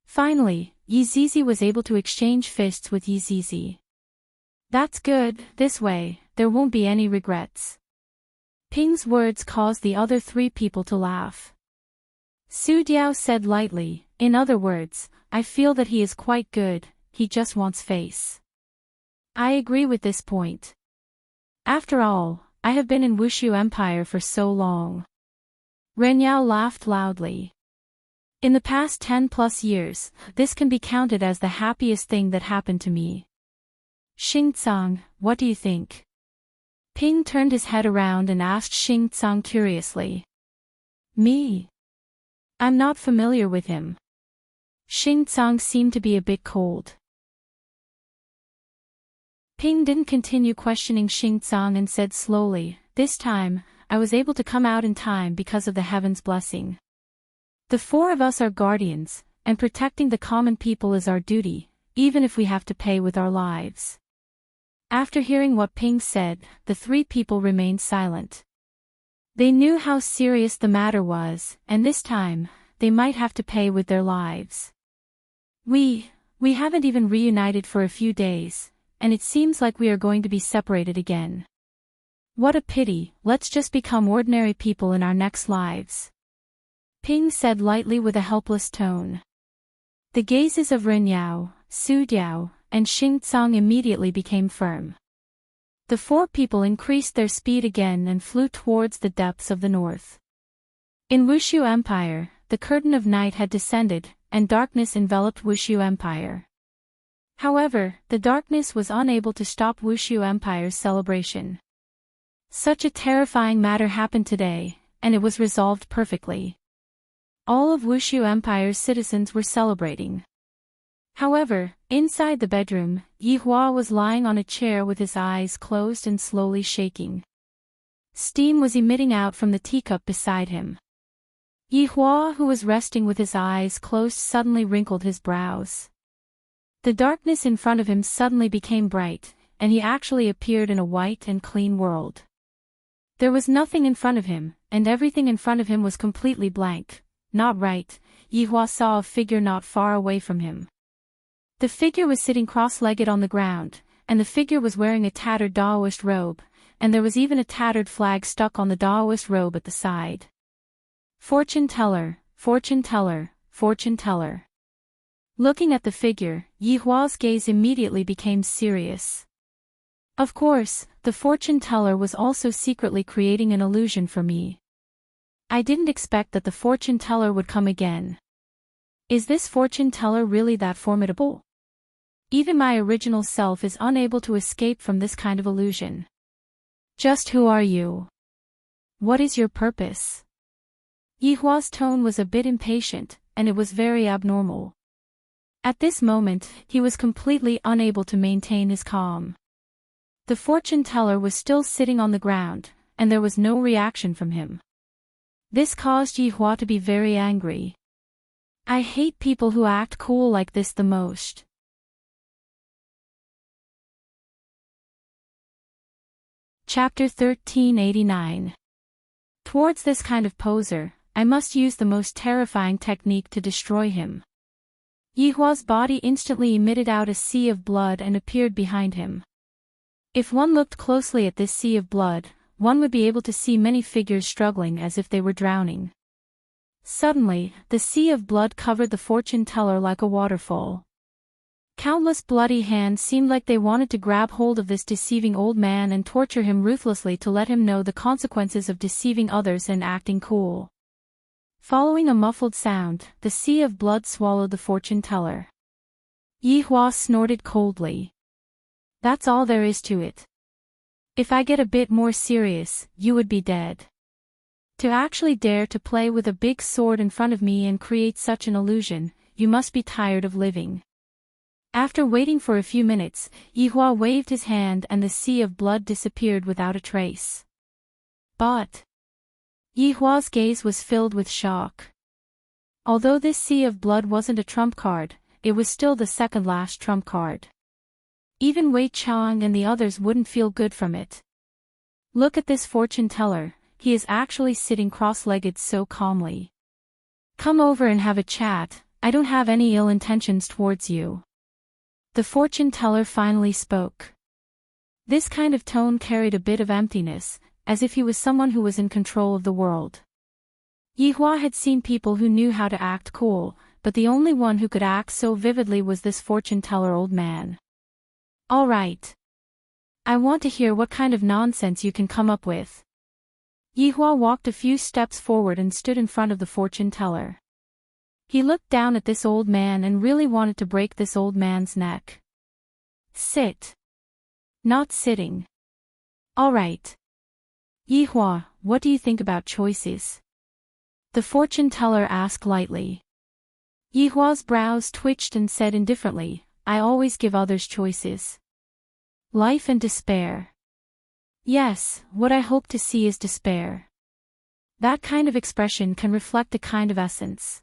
Finally, Yizizi was able to exchange fists with Yizizi. That's good, this way, there won't be any regrets. Ping's words caused the other three people to laugh. Su Diao said lightly, in other words, I feel that he is quite good, he just wants face. I agree with this point. After all, I have been in Wushu Empire for so long. Ren Yao laughed loudly. In the past 10+ years, this can be counted as the happiest thing that happened to me. Xingcang, what do you think? Ping turned his head around and asked Xingcang curiously. Me? I'm not familiar with him. Xingcang seemed to be a bit cold. Ping didn't continue questioning Xingcang and said slowly, this time, I was able to come out in time because of the heaven's blessing. The four of us are guardians, and protecting the common people is our duty, even if we have to pay with our lives. After hearing what Ping said, the three people remained silent. They knew how serious the matter was, and this time, they might have to pay with their lives. We haven't even reunited for a few days, and it seems like we are going to be separated again. What a pity, let's just become ordinary people in our next lives. Ping said lightly with a helpless tone. The gazes of Ren Yao, Su Diao, and Xingcang immediately became firm. The four people increased their speed again and flew towards the depths of the north. In Wushu Empire, the curtain of night had descended, and darkness enveloped Wushu Empire. However, the darkness was unable to stop Wushu Empire's celebration. Such a terrifying matter happened today, and it was resolved perfectly. All of Wushu Empire's citizens were celebrating. However, inside the bedroom, Yi Hua was lying on a chair with his eyes closed and slowly shaking. Steam was emitting out from the teacup beside him. Yi Hua, who was resting with his eyes closed, suddenly wrinkled his brows. The darkness in front of him suddenly became bright, and he actually appeared in a white and clean world. There was nothing in front of him, and everything in front of him was completely blank. Not right, Yi Hua saw a figure not far away from him. The figure was sitting cross-legged on the ground, and the figure was wearing a tattered Daoist robe, and there was even a tattered flag stuck on the Daoist robe at the side. Fortune teller, fortune teller, fortune teller. Looking at the figure, Yi Hua's gaze immediately became serious. Of course, the fortune teller was also secretly creating an illusion for me. I didn't expect that the fortune teller would come again. Is this fortune teller really that formidable? Even my original self is unable to escape from this kind of illusion. Just who are you? What is your purpose? Yi Hua's tone was a bit impatient, and it was very abnormal. At this moment, he was completely unable to maintain his calm. The fortune teller was still sitting on the ground, and there was no reaction from him. This caused Yi Hua to be very angry. I hate people who act cool like this the most. Chapter 1389. Towards this kind of poser, I must use the most terrifying technique to destroy him. Yi Hua's body instantly emitted out a sea of blood and appeared behind him. If one looked closely at this sea of blood, one would be able to see many figures struggling as if they were drowning. Suddenly, the sea of blood covered the fortune teller like a waterfall. Countless bloody hands seemed like they wanted to grab hold of this deceiving old man and torture him ruthlessly to let him know the consequences of deceiving others and acting cool. Following a muffled sound, the sea of blood swallowed the fortune teller. Yi Hua snorted coldly. That's all there is to it. If I get a bit more serious, you would be dead. To actually dare to play with a big sword in front of me and create such an illusion, you must be tired of living. After waiting for a few minutes, Yi Hua waved his hand and the sea of blood disappeared without a trace. But Yi Hua's gaze was filled with shock. Although this sea of blood wasn't a trump card, it was still the second last trump card. Even Wei Chang and the others wouldn't feel good from it. Look at this fortune teller, he is actually sitting cross-legged so calmly. Come over and have a chat, I don't have any ill intentions towards you. The fortune teller finally spoke. This kind of tone carried a bit of emptiness, as if he was someone who was in control of the world. Yihua had seen people who knew how to act cool, but the only one who could act so vividly was this fortune-teller old man. All right. I want to hear what kind of nonsense you can come up with. Yihua walked a few steps forward and stood in front of the fortune-teller. He looked down at this old man and really wanted to break this old man's neck. Sit. Not sitting. All right. Yihua, what do you think about choices? The fortune-teller asked lightly. Yihua's brows twitched and said indifferently, I always give others choices. Life and despair. Yes, what I hope to see is despair. That kind of expression can reflect a kind of essence.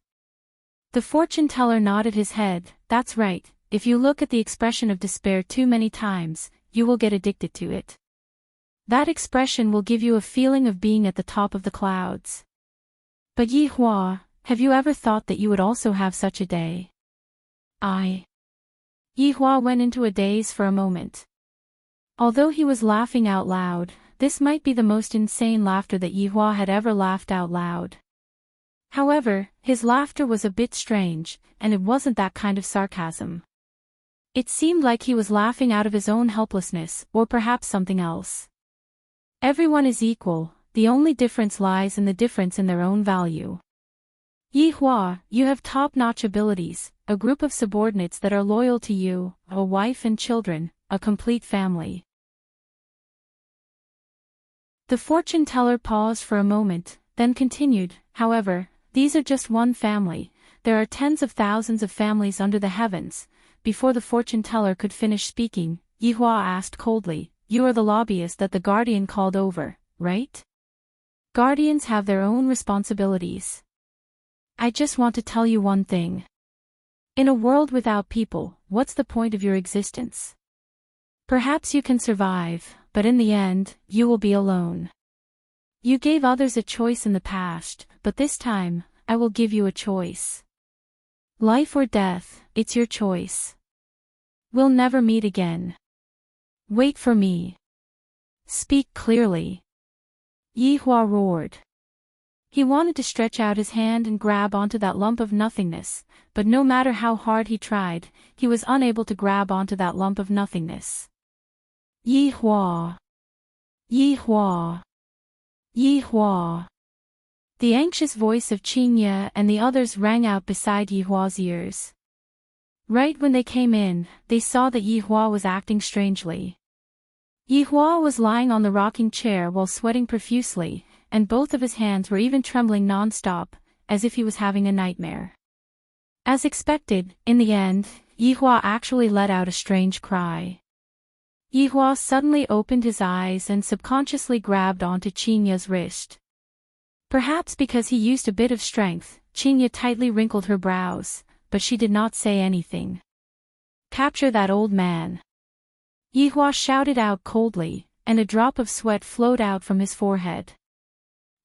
The fortune-teller nodded his head, that's right, if you look at the expression of despair too many times, you will get addicted to it. That expression will give you a feeling of being at the top of the clouds. But Yihua, have you ever thought that you would also have such a day? Yihua went into a daze for a moment. Although he was laughing out loud, this might be the most insane laughter that Yihua had ever laughed out loud. However, his laughter was a bit strange, and it wasn't that kind of sarcasm. It seemed like he was laughing out of his own helplessness, or perhaps something else. Everyone is equal, the only difference lies in the difference in their own value. Yihua, you have top-notch abilities, a group of subordinates that are loyal to you, a wife and children, a complete family. The fortune-teller paused for a moment, then continued, however, these are just one family, there are tens of thousands of families under the heavens. Before the fortune-teller could finish speaking, Yihua asked coldly, you are the lobbyist that the guardian called over, right? Guardians have their own responsibilities. I just want to tell you one thing. In a world without people, what's the point of your existence? Perhaps you can survive, but in the end, you will be alone. You gave others a choice in the past, but this time, I will give you a choice. Life or death, it's your choice. We'll never meet again. Wait for me. Speak clearly. Yihua roared. He wanted to stretch out his hand and grab onto that lump of nothingness, but no matter how hard he tried, he was unable to grab onto that lump of nothingness. Yihua. Yihua. Yihua. The anxious voice of Qingye and the others rang out beside Yihua's ears. Right when they came in, they saw that Yihua was acting strangely. Yihua was lying on the rocking chair while sweating profusely, and both of his hands were even trembling non-stop, as if he was having a nightmare. As expected, in the end, Yihua actually let out a strange cry. Yihua suddenly opened his eyes and subconsciously grabbed onto Qingye's wrist. Perhaps because he used a bit of strength, Qingye tightly wrinkled her brows, but she did not say anything. Capture that old man. Yihua shouted out coldly, and a drop of sweat flowed out from his forehead.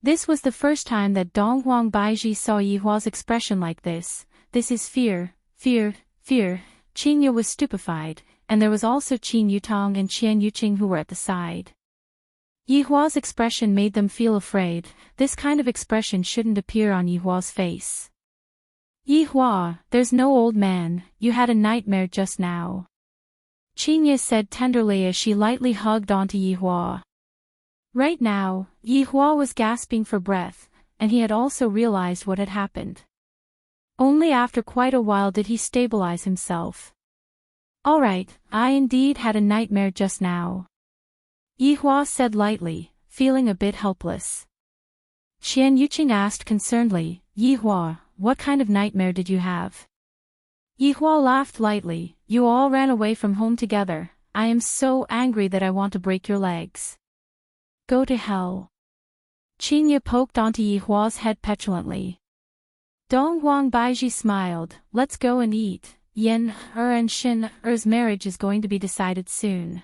This was the first time that Donghuang Baizhi saw Yihua's expression like this. This is fear, fear, fear. Qingye was stupefied, and there was also Qin Yutong and Qian Yuqing who were at the side. Yihua's expression made them feel afraid. This kind of expression shouldn't appear on Yihua's face. Yihua, there's no old man, you had a nightmare just now. Qingye said tenderly as she lightly hugged onto Yihua. Right now, Yihua was gasping for breath, and he had also realized what had happened. Only after quite a while did he stabilize himself. All right, I indeed had a nightmare just now. Yihua said lightly, feeling a bit helpless. Qian Yuqing asked concernedly, Yihua, what kind of nightmare did you have? Yihua laughed lightly, you all ran away from home together, I am so angry that I want to break your legs. Go to hell. Qingye poked onto Yihua's head petulantly. Donghuang Baizhi smiled, let's go and eat, Yin, and Shin, marriage is going to be decided soon.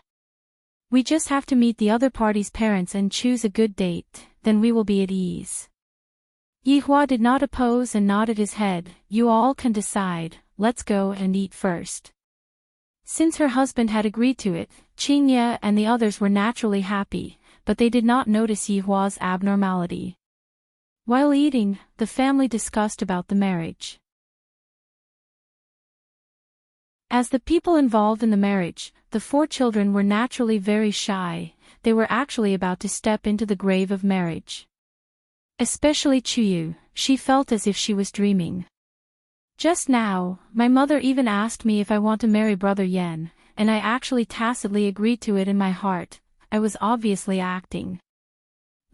We just have to meet the other party's parents and choose a good date, then we will be at ease. Yihua did not oppose and nodded his head, you all can decide, let's go and eat first. Since her husband had agreed to it, Qingye and the others were naturally happy, but they did not notice Yihua's abnormality. While eating, the family discussed about the marriage. As the people involved in the marriage, the 4 children were naturally very shy. They were actually about to step into the grave of marriage. Especially Chuyu, she felt as if she was dreaming. Just now, my mother even asked me if I want to marry Brother Yan, and I actually tacitly agreed to it in my heart. I was obviously acting.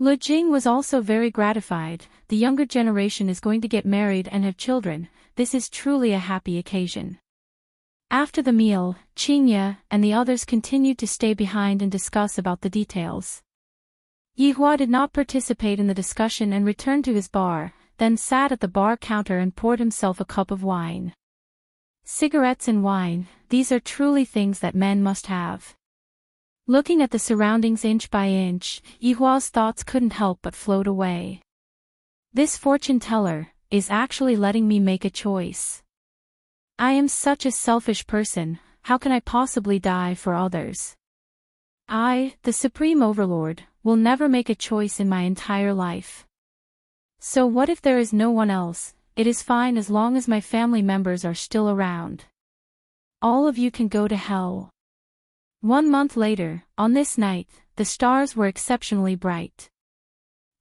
Lu Jing was also very gratified. The younger generation is going to get married and have children. This is truly a happy occasion. After the meal, Qingye and the others continued to stay behind and discuss about the details. Yihua did not participate in the discussion and returned to his bar, then sat at the bar counter and poured himself a cup of wine. Cigarettes and wine, these are truly things that men must have. Looking at the surroundings inch by inch, Yihua's thoughts couldn't help but float away. This fortune teller is actually letting me make a choice. I am such a selfish person, how can I possibly die for others? I, the Supreme Overlord, will never make a choice in my entire life. So what if there is no one else? It is fine as long as my family members are still around. All of you can go to hell. 1 month later, on this night, the stars were exceptionally bright.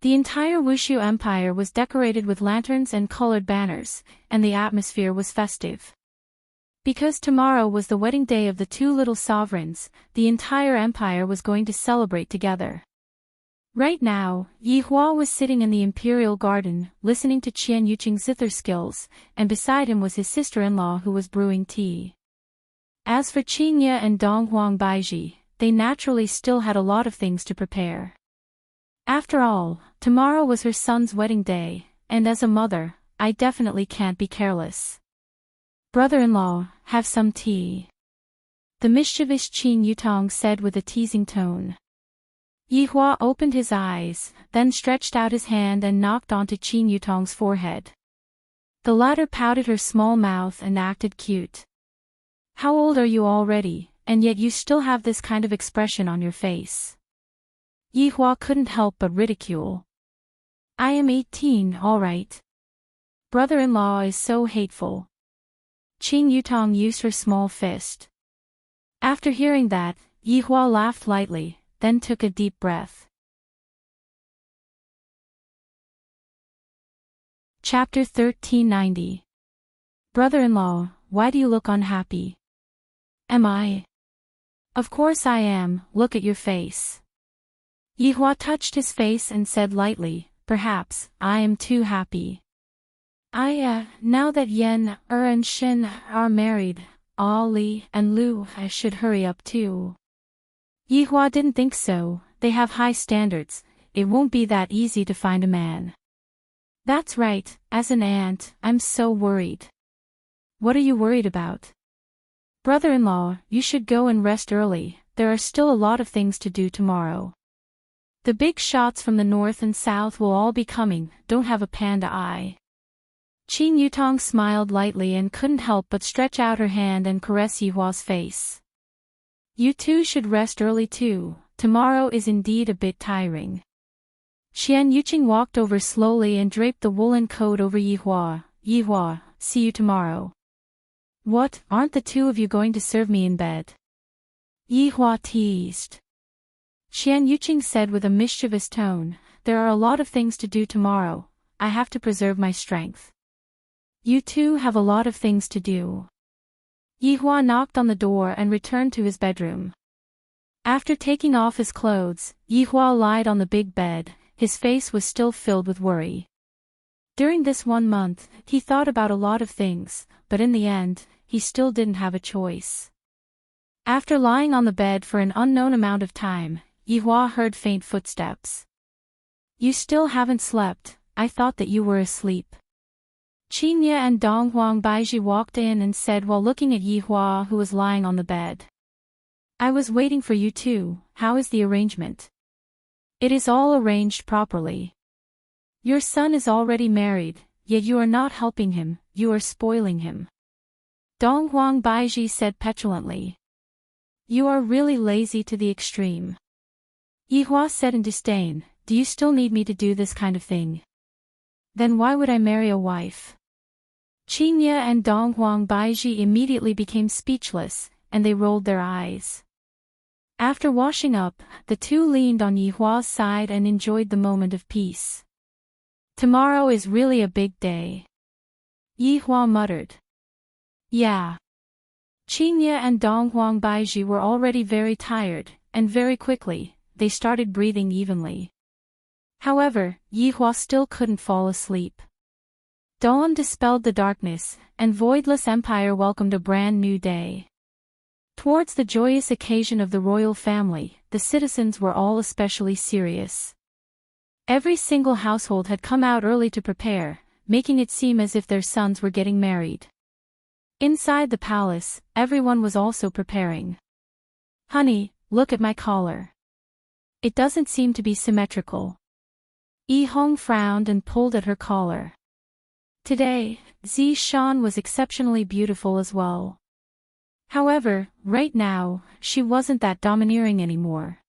The entire Wushu Empire was decorated with lanterns and colored banners, and the atmosphere was festive. Because tomorrow was the wedding day of the 2 little sovereigns, the entire empire was going to celebrate together. Right now, Yihua was sitting in the imperial garden, listening to Qian Yuqing's zither skills, and beside him was his sister-in-law who was brewing tea. As for Qingye and Donghuang Baiji, they naturally still had a lot of things to prepare. After all, tomorrow was her son's wedding day, and as a mother, I definitely can't be careless. Brother-in-law, have some tea. The mischievous Qin Yutong said with a teasing tone. Yihua opened his eyes, then stretched out his hand and knocked onto Qin Yutong's forehead. The latter pouted her small mouth and acted cute. How old are you already, and yet you still have this kind of expression on your face? Yihua couldn't help but ridicule. I am 18, all right. Brother-in-law is so hateful. Qin Yutong used her small fist. After hearing that, Yihua laughed lightly, then took a deep breath. Chapter 1390. Brother-in-law, why do you look unhappy? Am I? Of course I am, look at your face. Yihua touched his face and said lightly, perhaps, I am too happy. Now that Yan, and Shen are married, Ali and Lu should hurry up too. Yihua didn't think so, they have high standards, it won't be that easy to find a man. That's right, as an aunt, I'm so worried. What are you worried about? Brother-in-law, you should go and rest early, there are still a lot of things to do tomorrow. The big shots from the north and south will all be coming, don't have a panda eye. Qin Yutong smiled lightly and couldn't help but stretch out her hand and caress Yihua's face. You two should rest early too, tomorrow is indeed a bit tiring. Qian Yuqing walked over slowly and draped the woolen coat over Yihua. Yihua, see you tomorrow. What, aren't the 2 of you going to serve me in bed? Yihua teased. Qian Yuqing said with a mischievous tone, there are a lot of things to do tomorrow, I have to preserve my strength. You two have a lot of things to do. Yihua knocked on the door and returned to his bedroom. After taking off his clothes, Yihua lied on the big bed, his face was still filled with worry. During this 1 month, he thought about a lot of things, but in the end, he still didn't have a choice. After lying on the bed for an unknown amount of time, Yihua heard faint footsteps. You still haven't slept, I thought that you were asleep. Qingye and Donghuang Baiji walked in and said while looking at Yihua who was lying on the bed. I was waiting for you too, how is the arrangement? It is all arranged properly. Your son is already married, yet you are not helping him, you are spoiling him. Donghuang Baiji said petulantly. You are really lazy to the extreme. Yihua said in disdain, do you still need me to do this kind of thing? Then why would I marry a wife? Qingye and Donghuang Baiji immediately became speechless, and they rolled their eyes. After washing up, the two leaned on Yihua's side and enjoyed the moment of peace. Tomorrow is really a big day. Yihua muttered. Yeah. Qingye and Donghuang Baiji were already very tired, and very quickly, they started breathing evenly. However, Yihua still couldn't fall asleep. Dawn dispelled the darkness, and Voidless Empire welcomed a brand new day. Towards the joyous occasion of the royal family, the citizens were all especially serious. Every single household had come out early to prepare, making it seem as if their sons were getting married. Inside the palace, everyone was also preparing. Honey, look at my collar. It doesn't seem to be symmetrical. Yihong frowned and pulled at her collar. Today, Zishan was exceptionally beautiful as well. However, right now, she wasn't that domineering anymore.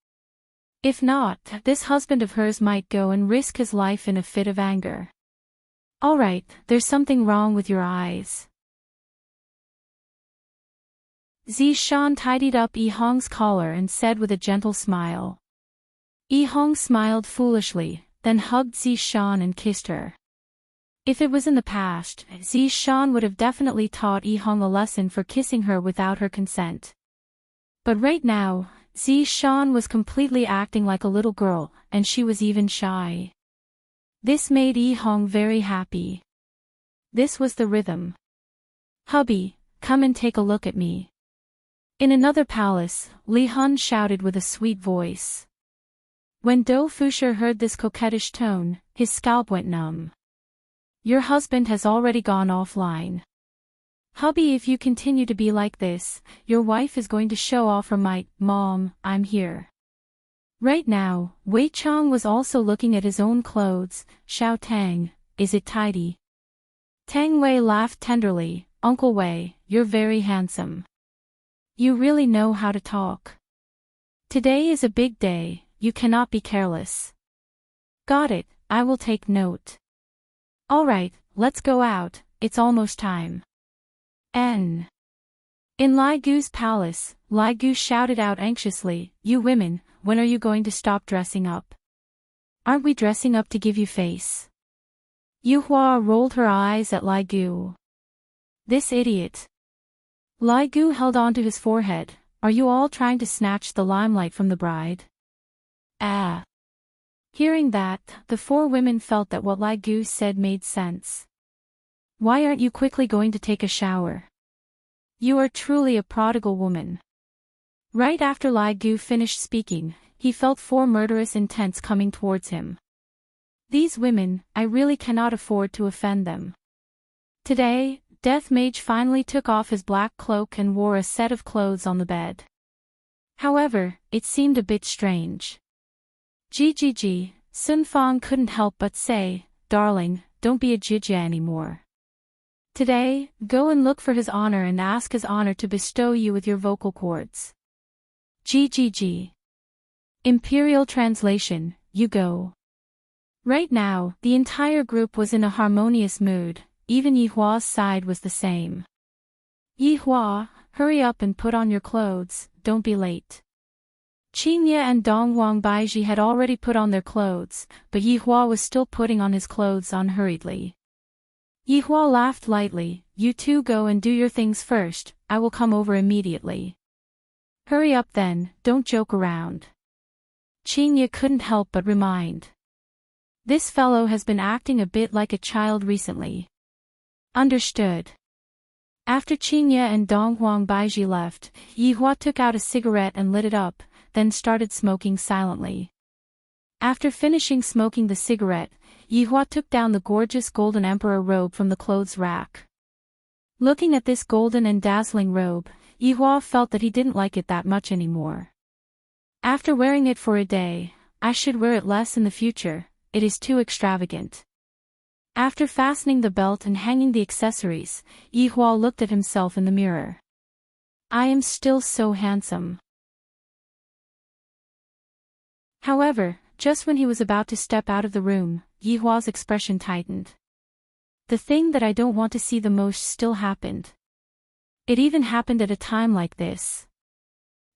If not, this husband of hers might go and risk his life in a fit of anger. Alright, there's something wrong with your eyes. Zishan tidied up Yihong's collar and said with a gentle smile. Yihong smiled foolishly, then hugged Zishan and kissed her. If it was in the past, Zishan would have definitely taught Yihong a lesson for kissing her without her consent. But right now, Zishan was completely acting like a little girl, and she was even shy. This made Yihong very happy. This was the rhythm. Hubby, come and take a look at me. In another palace, Li Hun shouted with a sweet voice. When Do Fusher heard this coquettish tone, his scalp went numb. Your husband has already gone offline. Hubby, if you continue to be like this, your wife is going to show off her might. Mom, I'm here. Right now, Wei Chang was also looking at his own clothes. Xiao Tang, is it tidy? Tang Wei laughed tenderly. Uncle Wei, you're very handsome. You really know how to talk. Today is a big day, you cannot be careless. Got it, I will take note. Alright, let's go out, it's almost time. In Lai Gu's palace, Lai Gu shouted out anxiously, you women, when are you going to stop dressing up? Aren't we dressing up to give you face? Yuhua rolled her eyes at Lai Gu. This idiot. Lai Gu held onto his forehead, are you all trying to snatch the limelight from the bride? Ah. Hearing that, the four women felt that what Lai Gu said made sense. Why aren't you quickly going to take a shower? You are truly a prodigal woman. Right after Lai Gu finished speaking, he felt four murderous intents coming towards him. These women, I really cannot afford to offend them. Today, Death Mage finally took off his black cloak and wore a set of clothes on the bed. However, it seemed a bit strange. GGG, Sun Fang couldn't help but say, darling, don't be a Jijia anymore. Today, go and look for his honor and ask his honor to bestow you with your vocal cords. GGG. Imperial translation, you go. Right now, the entire group was in a harmonious mood, even Yihua's side was the same. Yihua, hurry up and put on your clothes, don't be late. Qingye and Donghuang Baiji had already put on their clothes, but Yihua was still putting on his clothes unhurriedly. Yihua laughed lightly, you two go and do your things first, I will come over immediately. Hurry up then, don't joke around. Qingye couldn't help but remind. This fellow has been acting a bit like a child recently. Understood. After Qingye and Donghuang Baiji left, Yihua took out a cigarette and lit it up, then started smoking silently. After finishing smoking the cigarette, Yihua took down the gorgeous golden emperor robe from the clothes rack. Looking at this golden and dazzling robe, Yihua felt that he didn't like it that much anymore. After wearing it for a day, I should wear it less in the future, it is too extravagant. After fastening the belt and hanging the accessories, Yihua looked at himself in the mirror. I am still so handsome. However, just when he was about to step out of the room, Yihua's expression tightened. The thing that I don't want to see the most still happened. It even happened at a time like this.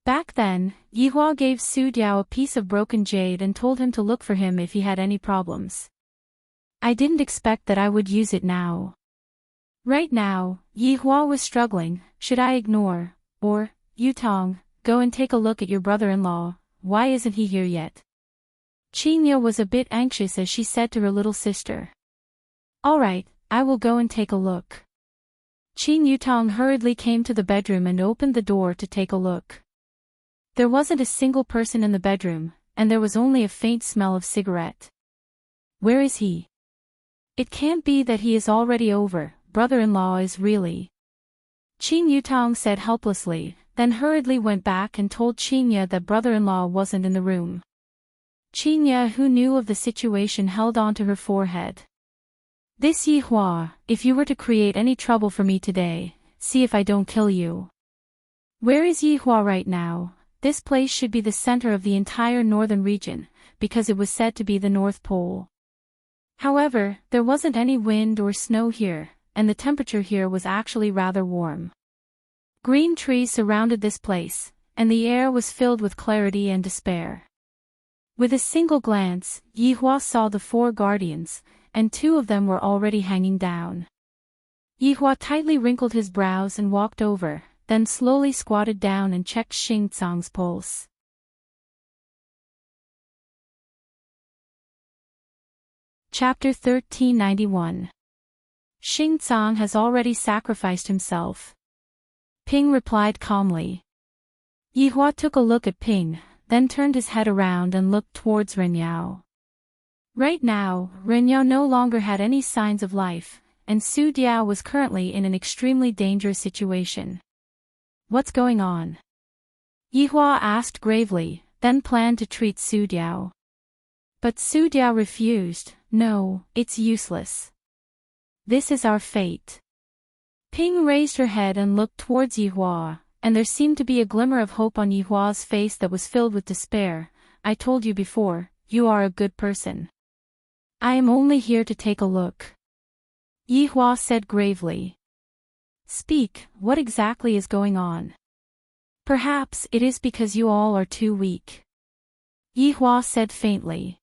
Back then, Yihua gave Su Diao a piece of broken jade and told him to look for him if he had any problems. I didn't expect that I would use it now. Right now, Yihua was struggling. Should I ignore, or, Yutong, go and take a look at your brother-in-law, why isn't he here yet? Qingya was a bit anxious as she said to her little sister. Alright, I will go and take a look. Qing Yutong hurriedly came to the bedroom and opened the door to take a look. There wasn't a single person in the bedroom, and there was only a faint smell of cigarette. Where is he? It can't be that he is already over, brother-in-law is really. Qing Yutong said helplessly, then hurriedly went back and told Qingya that brother-in-law wasn't in the room. Qingya, who knew of the situation, held on to her forehead. This Yihua, if you were to create any trouble for me today, see if I don't kill you. Where is Yihua right now? This place should be the center of the entire northern region, because it was said to be the North Pole. However, there wasn't any wind or snow here, and the temperature here was actually rather warm. Green trees surrounded this place, and the air was filled with clarity and despair. With a single glance, Yihua saw the 4 guardians, and 2 of them were already hanging down. Yihua tightly wrinkled his brows and walked over, then slowly squatted down and checked Xing Tsang's pulse. Chapter 1391. Xing Tsang has already sacrificed himself. Ping replied calmly. Yihua took a look at Ping, then turned his head around and looked towards Renyao. Right now, Renyao no longer had any signs of life, and Su Diao was currently in an extremely dangerous situation. What's going on? Yihua asked gravely, then planned to treat Su Diao. But Su Diao refused. No, it's useless. This is our fate. Ping raised her head and looked towards Yihua, and there seemed to be a glimmer of hope on Yihua's face that was filled with despair. I told you before, you are a good person. I am only here to take a look. Yihua said gravely. Speak, what exactly is going on? Perhaps it is because you all are too weak. Yihua said faintly.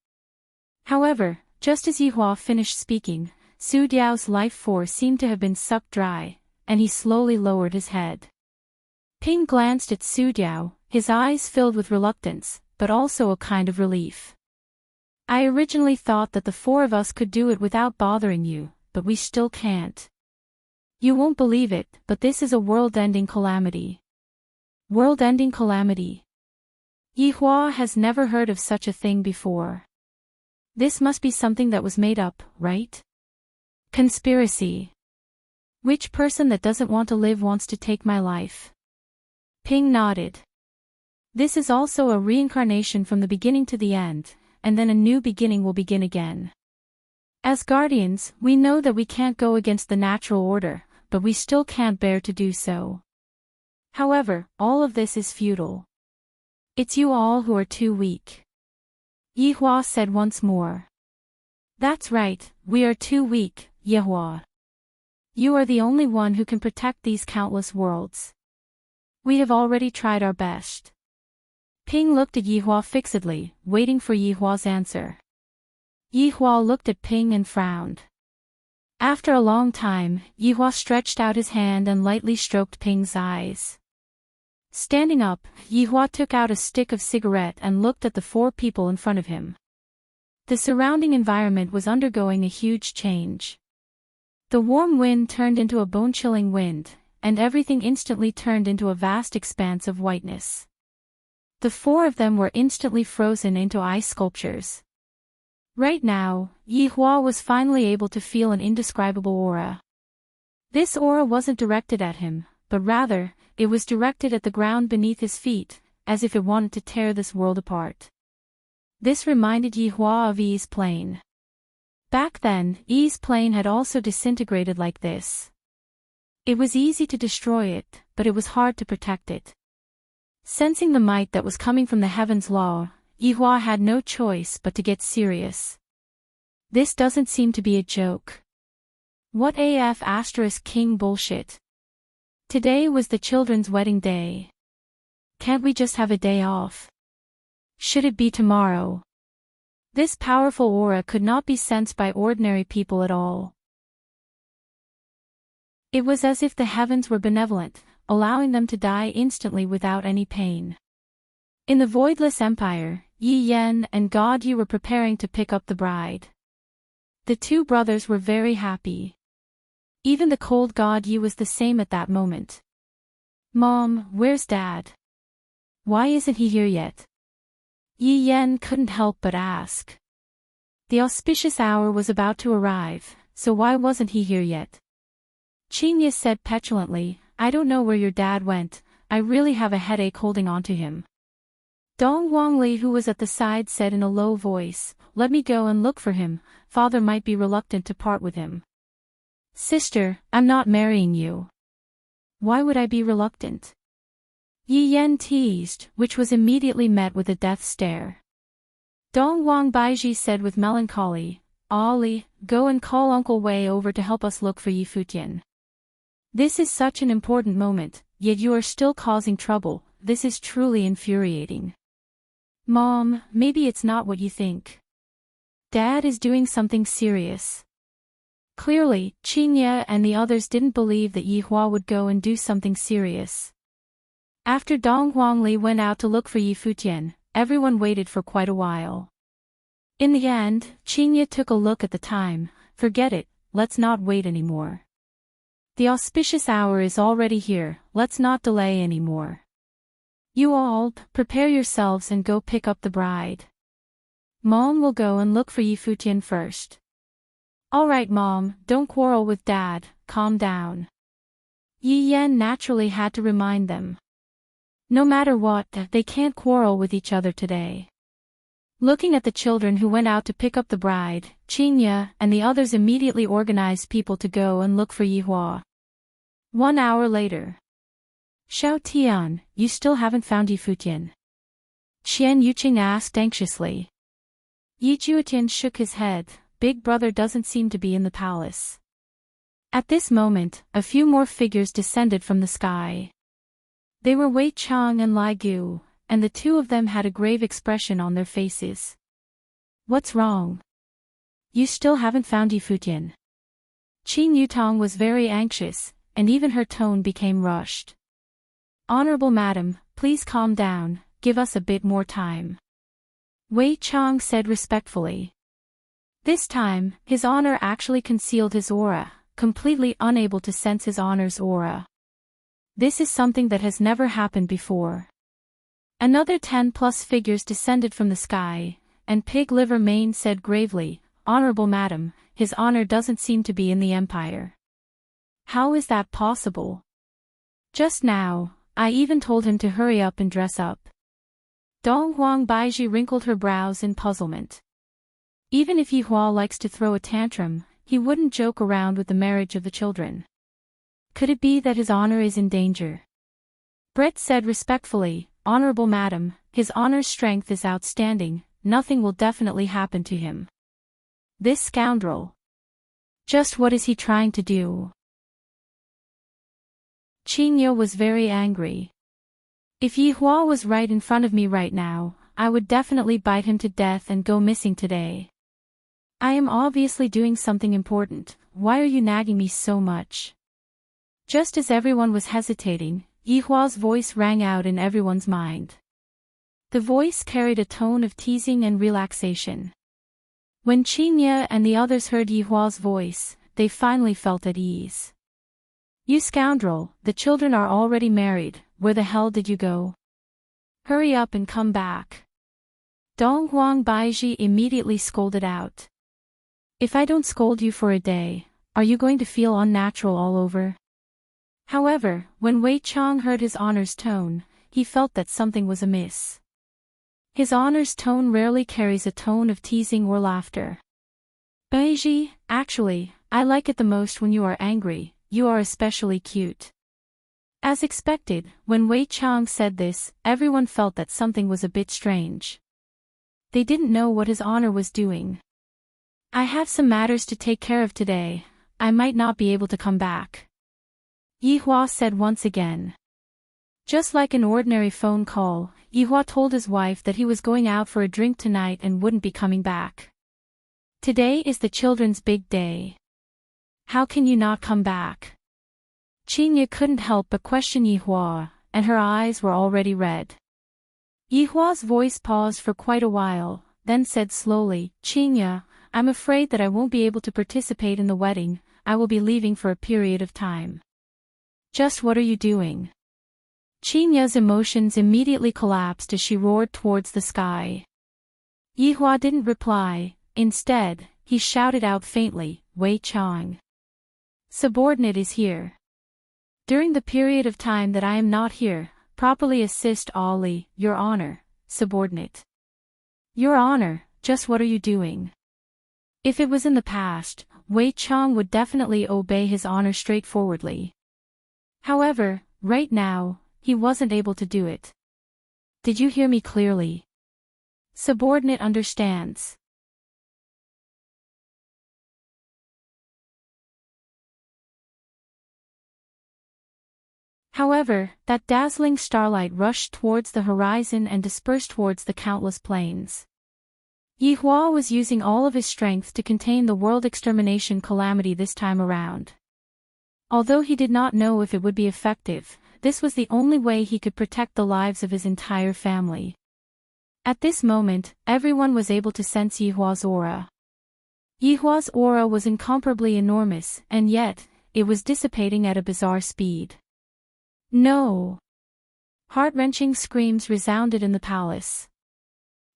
However, just as Yihua finished speaking, Su Diao's life force seemed to have been sucked dry, and he slowly lowered his head. Ping glanced at Su Diao, his eyes filled with reluctance, but also a kind of relief. I originally thought that the 4 of us could do it without bothering you, but we still can't. You won't believe it, but this is a world-ending calamity. World-ending calamity? Yihua has never heard of such a thing before. This must be something that was made up, right? Conspiracy. Which person that doesn't want to live wants to take my life? Ping nodded. This is also a reincarnation from the beginning to the end, and then a new beginning will begin again. As guardians, we know that we can't go against the natural order, but we still can't bear to do so. However, all of this is futile. It's you all who are too weak. Yihua said once more. That's right, we are too weak, Yihua. You are the only one who can protect these countless worlds. We have already tried our best. Ping looked at Yihua fixedly, waiting for Yihua's answer. Yihua looked at Ping and frowned. After a long time, Yihua stretched out his hand and lightly stroked Ping's eyes. Standing up, Yihua took out a stick of cigarette and looked at the 4 people in front of him. The surrounding environment was undergoing a huge change. The warm wind turned into a bone-chilling wind, and everything instantly turned into a vast expanse of whiteness. The 4 of them were instantly frozen into ice sculptures. Right now, Yihua was finally able to feel an indescribable aura. This aura wasn't directed at him, but rather, it was directed at the ground beneath his feet, as if it wanted to tear this world apart. This reminded Yihua of Yi's plane. Back then, Yi's plane had also disintegrated like this. It was easy to destroy it, but it was hard to protect it. Sensing the might that was coming from the heavens' law, Yihua had no choice but to get serious. This doesn't seem to be a joke. What AF asterisk king bullshit. Today was the children's wedding day. Can't we just have a day off? Should it be tomorrow? This powerful aura could not be sensed by ordinary people at all. It was as if the heavens were benevolent, allowing them to die instantly without any pain. In the voidless empire, Yi Yen and God Yu were preparing to pick up the bride. The two brothers were very happy. Even the cold God Yu was the same at that moment. Mom, where's Dad? Why isn't he here yet? Yi Yen couldn't help but ask. The auspicious hour was about to arrive, so why wasn't he here yet? Qingye said petulantly, I don't know where your dad went, I really have a headache holding on to him. Dong Wangli, who was at the side, said in a low voice, let me go and look for him, father might be reluctant to part with him. Sister, I'm not marrying you. Why would I be reluctant? Yi Yen teased, which was immediately met with a death stare. Dong Wang Baiji said with melancholy, Ali, go and call Uncle Wei over to help us look for Yi Futian. This is such an important moment, yet you are still causing trouble, this is truly infuriating. Mom, maybe it's not what you think. Dad is doing something serious. Clearly, Qingye and the others didn't believe that Yihua would go and do something serious. After Dong Huangli went out to look for Yi Futian, everyone waited for quite a while. In the end, Qingye took a look at the time, forget it, let's not wait anymore. The auspicious hour is already here, let's not delay anymore. You all, prepare yourselves and go pick up the bride. Mom will go and look for Yi Futian first. Alright Mom, don't quarrel with Dad, calm down. Yi Yen naturally had to remind them. No matter what, they can't quarrel with each other today. Looking at the children who went out to pick up the bride, Qingye and the others immediately organized people to go and look for Yihua. 1 hour later. Xiao Tian, you still haven't found Yi Futian? Qian Yuqing asked anxiously. Yi Juetian shook his head, big brother doesn't seem to be in the palace. At this moment, a few more figures descended from the sky. They were Wei Chang and Lai Gu, and the two of them had a grave expression on their faces. What's wrong? You still haven't found Yi Futian? Qin Yutong was very anxious, and even her tone became rushed. Honorable Madam, please calm down, give us a bit more time. Wei Chang said respectfully. This time, His Honor actually concealed his aura, completely unable to sense His Honor's aura. This is something that has never happened before. Another 10+ figures descended from the sky, and Pig Liver Mane said gravely, Honorable Madam, His Honor doesn't seem to be in the Empire. How is that possible? Just now, I even told him to hurry up and dress up. Dong Huang Baiji wrinkled her brows in puzzlement. Even if Yihua likes to throw a tantrum, he wouldn't joke around with the marriage of the children. Could it be that His Honor is in danger? Brett said respectfully, Honorable Madam, His Honor's strength is outstanding, nothing will definitely happen to him. This scoundrel. Just what is he trying to do? Qingye was very angry. If Yihua was right in front of me right now, I would definitely bite him to death and go missing today. I am obviously doing something important, why are you nagging me so much? Just as everyone was hesitating, Yihua's voice rang out in everyone's mind. The voice carried a tone of teasing and relaxation. When Qingye and the others heard Yihua's voice, they finally felt at ease. You scoundrel, the children are already married, where the hell did you go? Hurry up and come back. Dong Huang Baiji immediately scolded out. If I don't scold you for a day, are you going to feel unnatural all over? However, when Wei Chang heard His Honor's tone, he felt that something was amiss. His Honor's tone rarely carries a tone of teasing or laughter. Baiji, actually, I like it the most when you are angry, you are especially cute. As expected, when Wei Chang said this, everyone felt that something was a bit strange. They didn't know what his honor was doing. I have some matters to take care of today, I might not be able to come back. Yihua said once again. Just like an ordinary phone call, Yihua told his wife that he was going out for a drink tonight and wouldn't be coming back. Today is the children's big day. How can you not come back? Qingye couldn't help but question Yihua, and her eyes were already red. Yihua's voice paused for quite a while, then said slowly, Qingye, I'm afraid that I won't be able to participate in the wedding, I will be leaving for a period of time. Just what are you doing? Qingye's emotions immediately collapsed as she roared towards the sky. Yihua didn't reply, instead, he shouted out faintly, Wei Chang. Subordinate is here. During the period of time that I am not here, properly assist Ali, Your Honor, subordinate. Your Honor, just what are you doing? If it was in the past, Wei Chang would definitely obey his honor straightforwardly. However, right now, he wasn't able to do it. Did you hear me clearly? Subordinate understands. However, that dazzling starlight rushed towards the horizon and dispersed towards the countless plains. Yihua was using all of his strength to contain the world extermination calamity this time around. Although he did not know if it would be effective, this was the only way he could protect the lives of his entire family. At this moment, everyone was able to sense Yihua's aura. Yihua's aura was incomparably enormous, and yet, it was dissipating at a bizarre speed. No! Heart-wrenching screams resounded in the palace.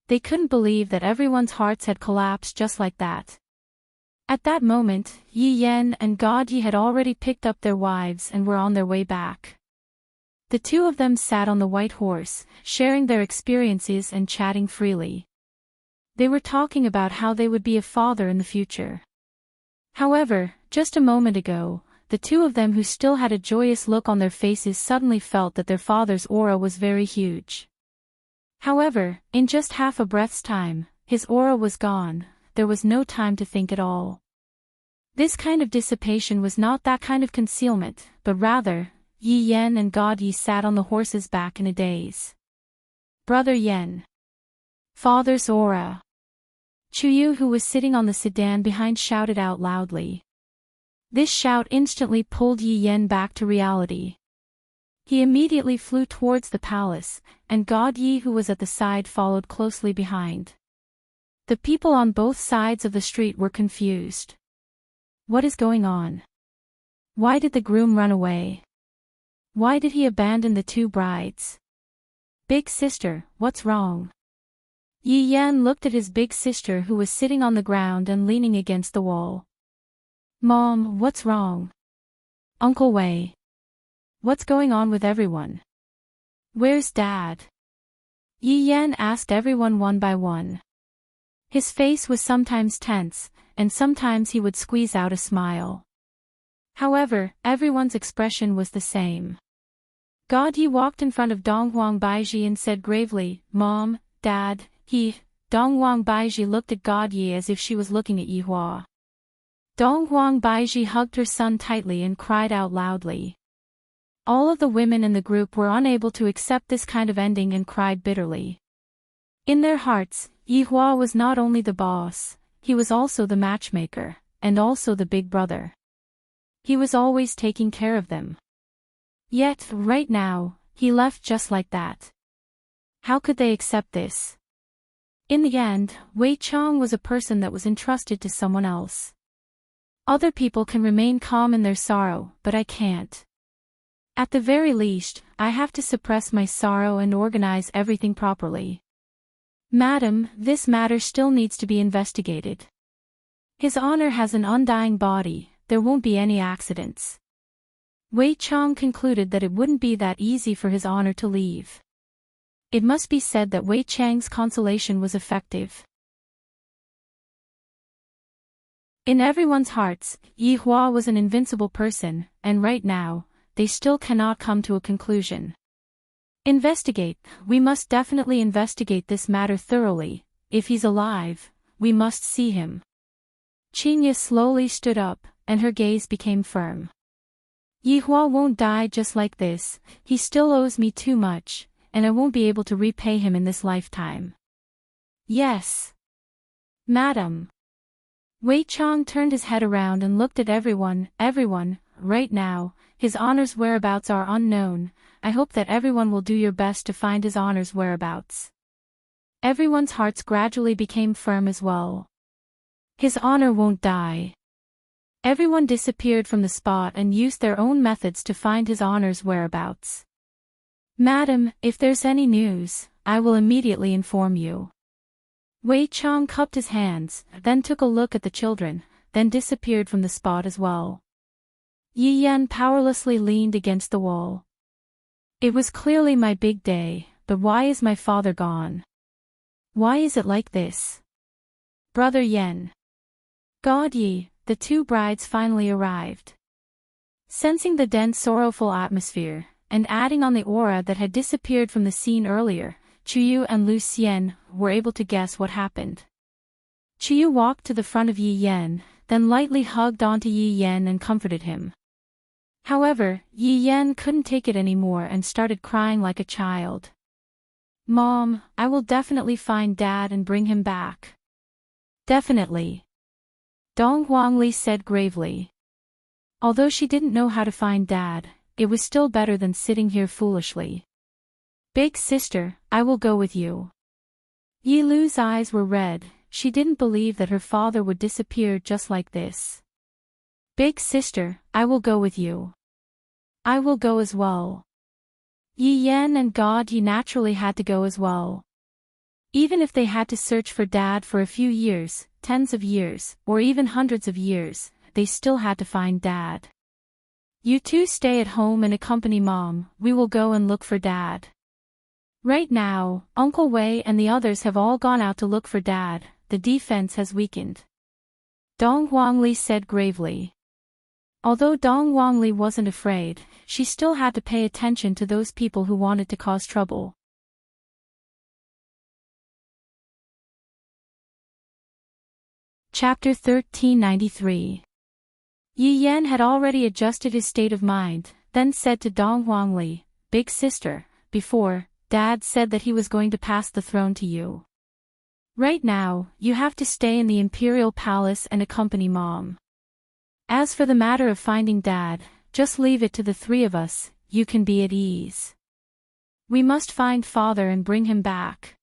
They couldn't believe that everyone's hearts had collapsed just like that. At that moment, Yi Yan and God Yi had already picked up their wives and were on their way back. The two of them sat on the white horse, sharing their experiences and chatting freely. They were talking about how they would be a father in the future. However, just a moment ago, the two of them who still had a joyous look on their faces suddenly felt that their father's aura was very huge. However, in just half a breath's time, his aura was gone, there was no time to think at all. This kind of dissipation was not that kind of concealment, but rather, Yi Yan and God Yi sat on the horse's back in a daze. Brother Yan. Father's aura. Chuyu, who was sitting on the sedan behind, shouted out loudly. This shout instantly pulled Yi Yan back to reality. He immediately flew towards the palace, and God Yi, who was at the side, followed closely behind. The people on both sides of the street were confused. What is going on? Why did the groom run away? Why did he abandon the two brides? Big sister, what's wrong? Yi Yan looked at his big sister, who was sitting on the ground and leaning against the wall. Mom, what's wrong? Uncle Wei. What's going on with everyone? Where's Dad? Yi Yan asked everyone one by one. His face was sometimes tense, and sometimes he would squeeze out a smile. However, everyone's expression was the same. God Yi walked in front of Donghuang Baiji and said gravely, Mom, Dad, Donghuang Baiji looked at God Yi as if she was looking at Yihua. Donghuang Baiji hugged her son tightly and cried out loudly. All of the women in the group were unable to accept this kind of ending and cried bitterly. In their hearts, Yihua was not only the boss, he was also the matchmaker, and also the big brother. He was always taking care of them. Yet, right now, he left just like that. How could they accept this? In the end, Wei Chang was a person that was entrusted to someone else. Other people can remain calm in their sorrow, but I can't. At the very least, I have to suppress my sorrow and organize everything properly. Madam, this matter still needs to be investigated. His honor has an undying body, there won't be any accidents. Wei Chang concluded that it wouldn't be that easy for his honor to leave. It must be said that Wei Chang's consolation was effective. In everyone's hearts, Yihua was an invincible person, and right now, they still cannot come to a conclusion. Investigate, we must definitely investigate this matter thoroughly, if he's alive, we must see him. Qinya slowly stood up, and her gaze became firm. Yihua won't die just like this, he still owes me too much, and I won't be able to repay him in this lifetime. Yes. Madam. Wei Chang turned his head around and looked at everyone, right now, his honor's whereabouts are unknown, I hope that everyone will do your best to find his honor's whereabouts. Everyone's hearts gradually became firm as well. His honor won't die. Everyone disappeared from the spot and used their own methods to find his honor's whereabouts. Madam, if there's any news, I will immediately inform you. Wei Chang cupped his hands, then took a look at the children, then disappeared from the spot as well. Yi Yan powerlessly leaned against the wall. It was clearly my big day, but why is my father gone? Why is it like this? Brother Yen. God Yi, the two brides finally arrived. Sensing the dense sorrowful atmosphere, and adding on the aura that had disappeared from the scene earlier, Chuyu and Lu Xian were able to guess what happened. Chuyu walked to the front of Yi Yan, then lightly hugged onto Yi Yan and comforted him. However, Yi Yan couldn't take it anymore and started crying like a child. Mom, I will definitely find Dad and bring him back. Definitely. Dong Huangli said gravely. Although she didn't know how to find Dad, it was still better than sitting here foolishly. Big sister, I will go with you. Yi Lu's eyes were red, she didn't believe that her father would disappear just like this. Big sister, I will go with you. I will go as well. Yi Yan and God Yi naturally had to go as well. Even if they had to search for Dad for a few years, tens of years, or even hundreds of years, they still had to find Dad. You two stay at home and accompany Mom, we will go and look for Dad. Right now, Uncle Wei and the others have all gone out to look for Dad, the defense has weakened. Dong Huangli said gravely. Although Dong Huangli wasn't afraid, she still had to pay attention to those people who wanted to cause trouble. Chapter 1393. Yi Yan had already adjusted his state of mind, then said to Dong Huangli, Big sister, before, Dad said that he was going to pass the throne to you. Right now, you have to stay in the Imperial Palace and accompany Mom. As for the matter of finding Dad, just leave it to the three of us, you can be at ease. We must find Father and bring him back.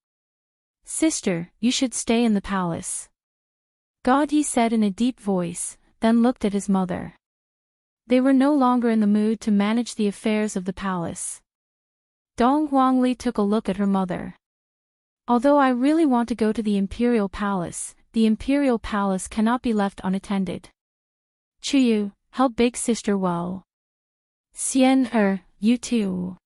Sister, you should stay in the palace. God Yi said in a deep voice, then looked at his mother. They were no longer in the mood to manage the affairs of the palace. Dong Huangli took a look at her mother. Although I really want to go to the Imperial Palace cannot be left unattended. Chuyu, help big sister well. Xian you too.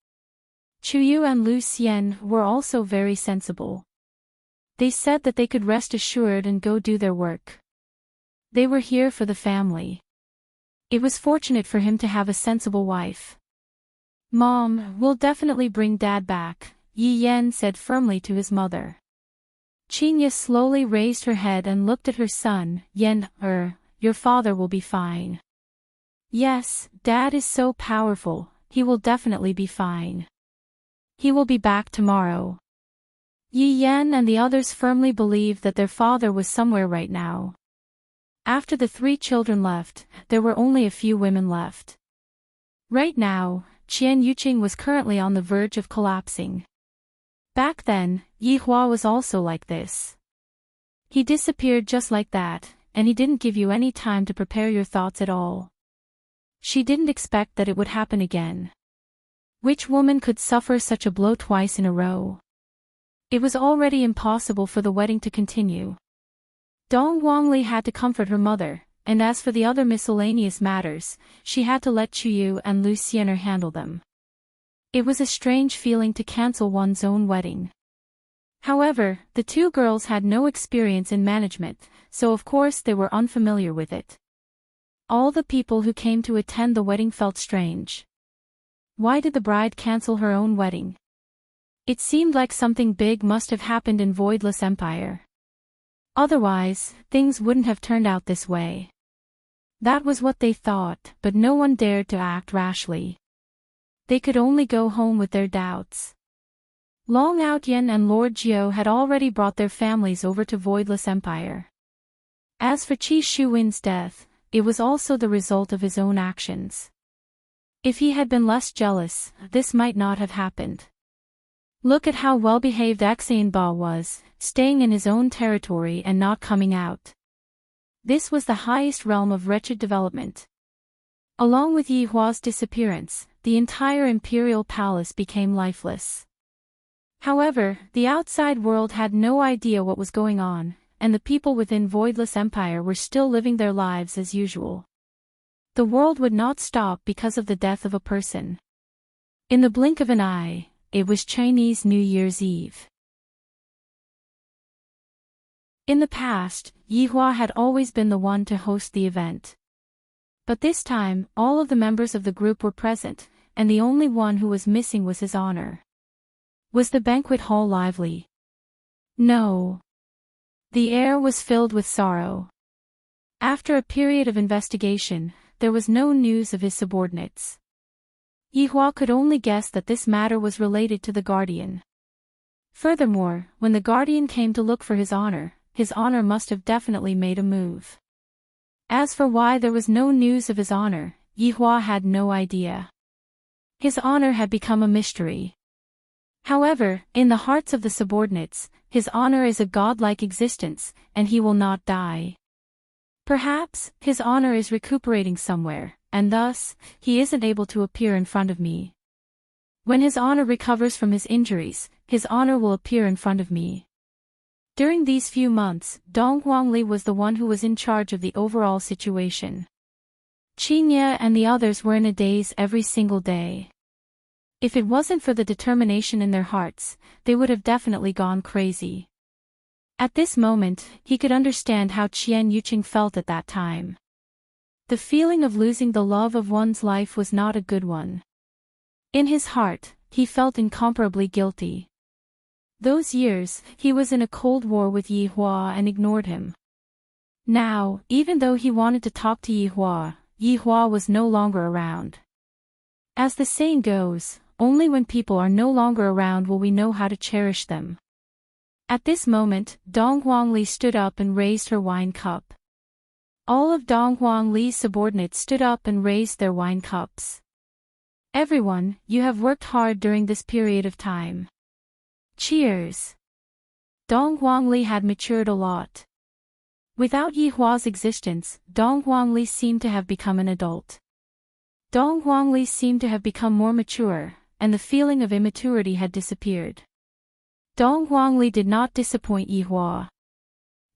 Chuyu and Lu Xian were also very sensible. They said that they could rest assured and go do their work. They were here for the family. It was fortunate for him to have a sensible wife. Mom, we'll definitely bring Dad back, Yi Yan said firmly to his mother. Qinya slowly raised her head and looked at her son, Yan, your father will be fine. Yes, Dad is so powerful, he will definitely be fine. He will be back tomorrow. Yi Yan and the others firmly believed that their father was somewhere right now. After the three children left, there were only a few women left. Right now, Qian Yuqing was currently on the verge of collapsing. Back then, Yi Hua was also like this. He disappeared just like that, and he didn't give you any time to prepare your thoughts at all. She didn't expect that it would happen again. Which woman could suffer such a blow twice in a row? It was already impossible for the wedding to continue. Dong Huangli had to comfort her mother, and as for the other miscellaneous matters, she had to let Chuyu and Lu Xianer handle them. It was a strange feeling to cancel one's own wedding. However, the two girls had no experience in management, so of course they were unfamiliar with it. All the people who came to attend the wedding felt strange. Why did the bride cancel her own wedding? It seemed like something big must have happened in Voidless Empire. Otherwise, things wouldn't have turned out this way. That was what they thought, but no one dared to act rashly. They could only go home with their doubts. Long Outyen and Lord Jiao had already brought their families over to Voidless Empire. As for Qi Shuwen's death, it was also the result of his own actions. If he had been less jealous, this might not have happened. Look at how well-behaved Xanba was, staying in his own territory and not coming out. This was the highest realm of wretched development. Along with Yi Hua's disappearance, the entire imperial palace became lifeless. However, the outside world had no idea what was going on, and the people within Voidless Empire were still living their lives as usual. The world would not stop because of the death of a person. In the blink of an eye, it was Chinese New Year's Eve. In the past, Yi Hua had always been the one to host the event. But this time, all of the members of the group were present, and the only one who was missing was his honor. Was the banquet hall lively? No. The air was filled with sorrow. After a period of investigation, there was no news of his subordinates. Yi Hua could only guess that this matter was related to the guardian. Furthermore, when the guardian came to look for his honor must have definitely made a move. As for why there was no news of his honor, Yi Hua had no idea. His honor had become a mystery. However, in the hearts of the subordinates, his honor is a godlike existence, and he will not die. Perhaps, his honor is recuperating somewhere, and thus, he isn't able to appear in front of me. When his honor recovers from his injuries, his honor will appear in front of me. During these few months, Dong Huangli was the one who was in charge of the overall situation. Qinye and the others were in a daze every single day. If it wasn't for the determination in their hearts, they would have definitely gone crazy. At this moment, he could understand how Qian Yuqing felt at that time. The feeling of losing the love of one's life was not a good one. In his heart, he felt incomparably guilty. Those years, he was in a cold war with Yi Hua and ignored him. Now, even though he wanted to talk to Yi Hua was no longer around. As the saying goes, only when people are no longer around will we know how to cherish them. At this moment, Dong Huangli stood up and raised her wine cup. All of Dong Huangli's subordinates stood up and raised their wine cups. Everyone, you have worked hard during this period of time. Cheers! Dong Huangli had matured a lot. Without Yi Hua's existence, Dong Huangli seemed to have become an adult. Dong Huangli seemed to have become more mature, and the feeling of immaturity had disappeared. Dong Huangli did not disappoint Yi Hua.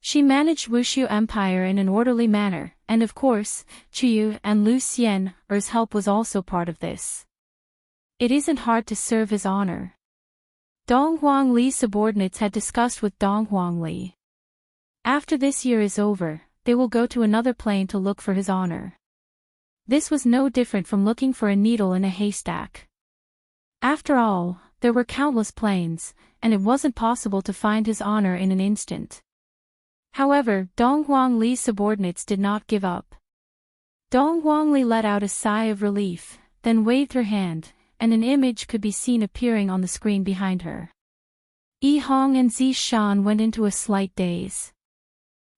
She managed Wushu Empire in an orderly manner, and of course, Chuyu and Lu Xian's help was also part of this. It isn't hard to serve his honor. Dong Huangli's subordinates had discussed with Dong Huangli. After this year is over, they will go to another plane to look for his honor. This was no different from looking for a needle in a haystack. After all, there were countless planes, and it wasn't possible to find his honor in an instant. However, Dong Huangli's subordinates did not give up. Dong Huangli let out a sigh of relief, then waved her hand, and an image could be seen appearing on the screen behind her. Yi Hong and Zi Shan went into a slight daze.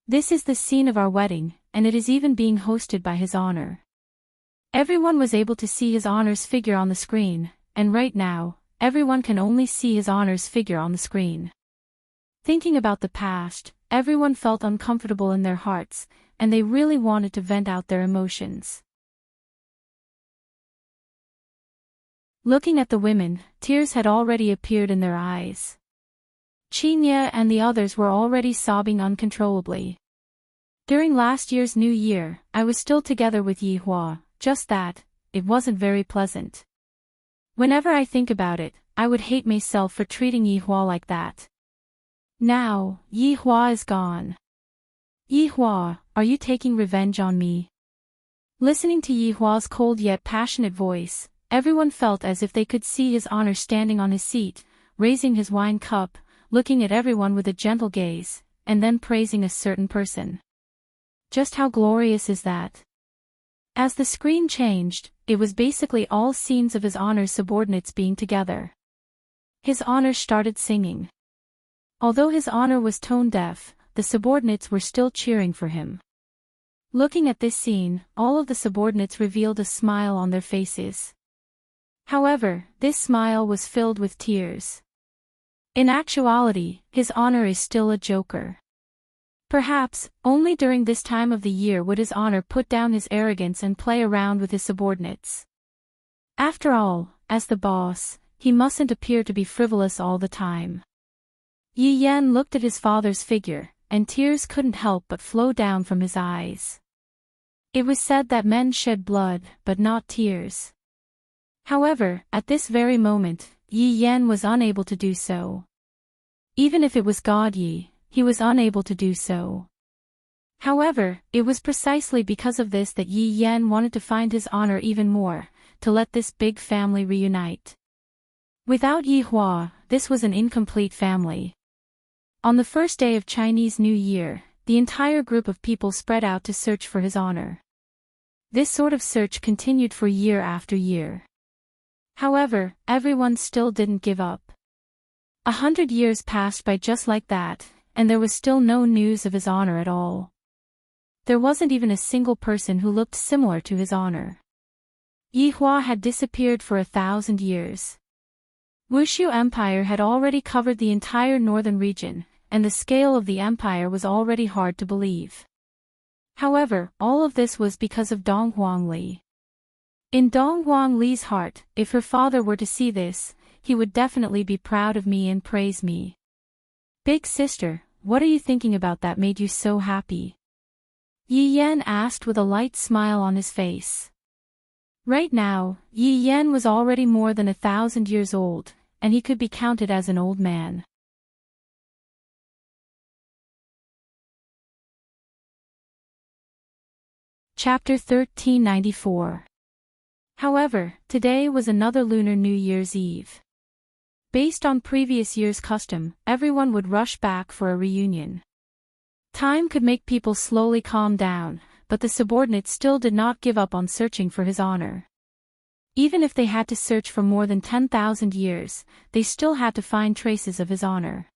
This is the scene of our wedding, and it is even being hosted by his honor. Everyone was able to see his honor's figure on the screen, and right now, everyone can only see his honor's figure on the screen. Thinking about the past, everyone felt uncomfortable in their hearts, and they really wanted to vent out their emotions. Looking at the women, tears had already appeared in their eyes. Qinye and the others were already sobbing uncontrollably. During last year's New Year, I was still together with Yi Hua, just that, it wasn't very pleasant. Whenever I think about it, I would hate myself for treating Yi Hua like that. Now, Yi Hua is gone. Yi Hua, are you taking revenge on me? Listening to Yi Hua's cold yet passionate voice, everyone felt as if they could see his honor standing on his seat, raising his wine cup, looking at everyone with a gentle gaze, and then praising a certain person. Just how glorious is that? As the screen changed, it was basically all scenes of His Honor's subordinates being together. His Honor started singing. Although His Honor was tone-deaf, the subordinates were still cheering for him. Looking at this scene, all of the subordinates revealed a smile on their faces. However, this smile was filled with tears. In actuality, His Honor is still a joker. Perhaps, only during this time of the year would His Honor put down his arrogance and play around with his subordinates. After all, as the boss, he mustn't appear to be frivolous all the time. Yi Yan looked at his father's figure, and tears couldn't help but flow down from his eyes. It was said that men shed blood, but not tears. However, at this very moment, Yi Yan was unable to do so. Even if it was God Yi, he was unable to do so. However, it was precisely because of this that Yi Yan wanted to find His Honor even more, to let this big family reunite. Without Yi Hua, this was an incomplete family. On the first day of Chinese New Year, the entire group of people spread out to search for His Honor. This sort of search continued for year after year. However, everyone still didn't give up. 100 years passed by just like that, and there was still no news of His Honor at all. There wasn't even a single person who looked similar to His Honor. Yi Hua had disappeared for 1,000 years. Wushu Empire had already covered the entire northern region, and the scale of the empire was already hard to believe. However, all of this was because of Dong Huangli. In Dong Huangli's heart, if her father were to see this, he would definitely be proud of me and praise me. Big sister, what are you thinking about that made you so happy? Yi Yan asked with a light smile on his face. Right now, Yi Yan was already more than 1,000 years old, and he could be counted as an old man. Chapter 1394. However, today was another Lunar New Year's Eve. Based on previous year's custom, everyone would rush back for a reunion. Time could make people slowly calm down, but the subordinates still did not give up on searching for His Honor. Even if they had to search for more than 10,000 years, they still had to find traces of His Honor.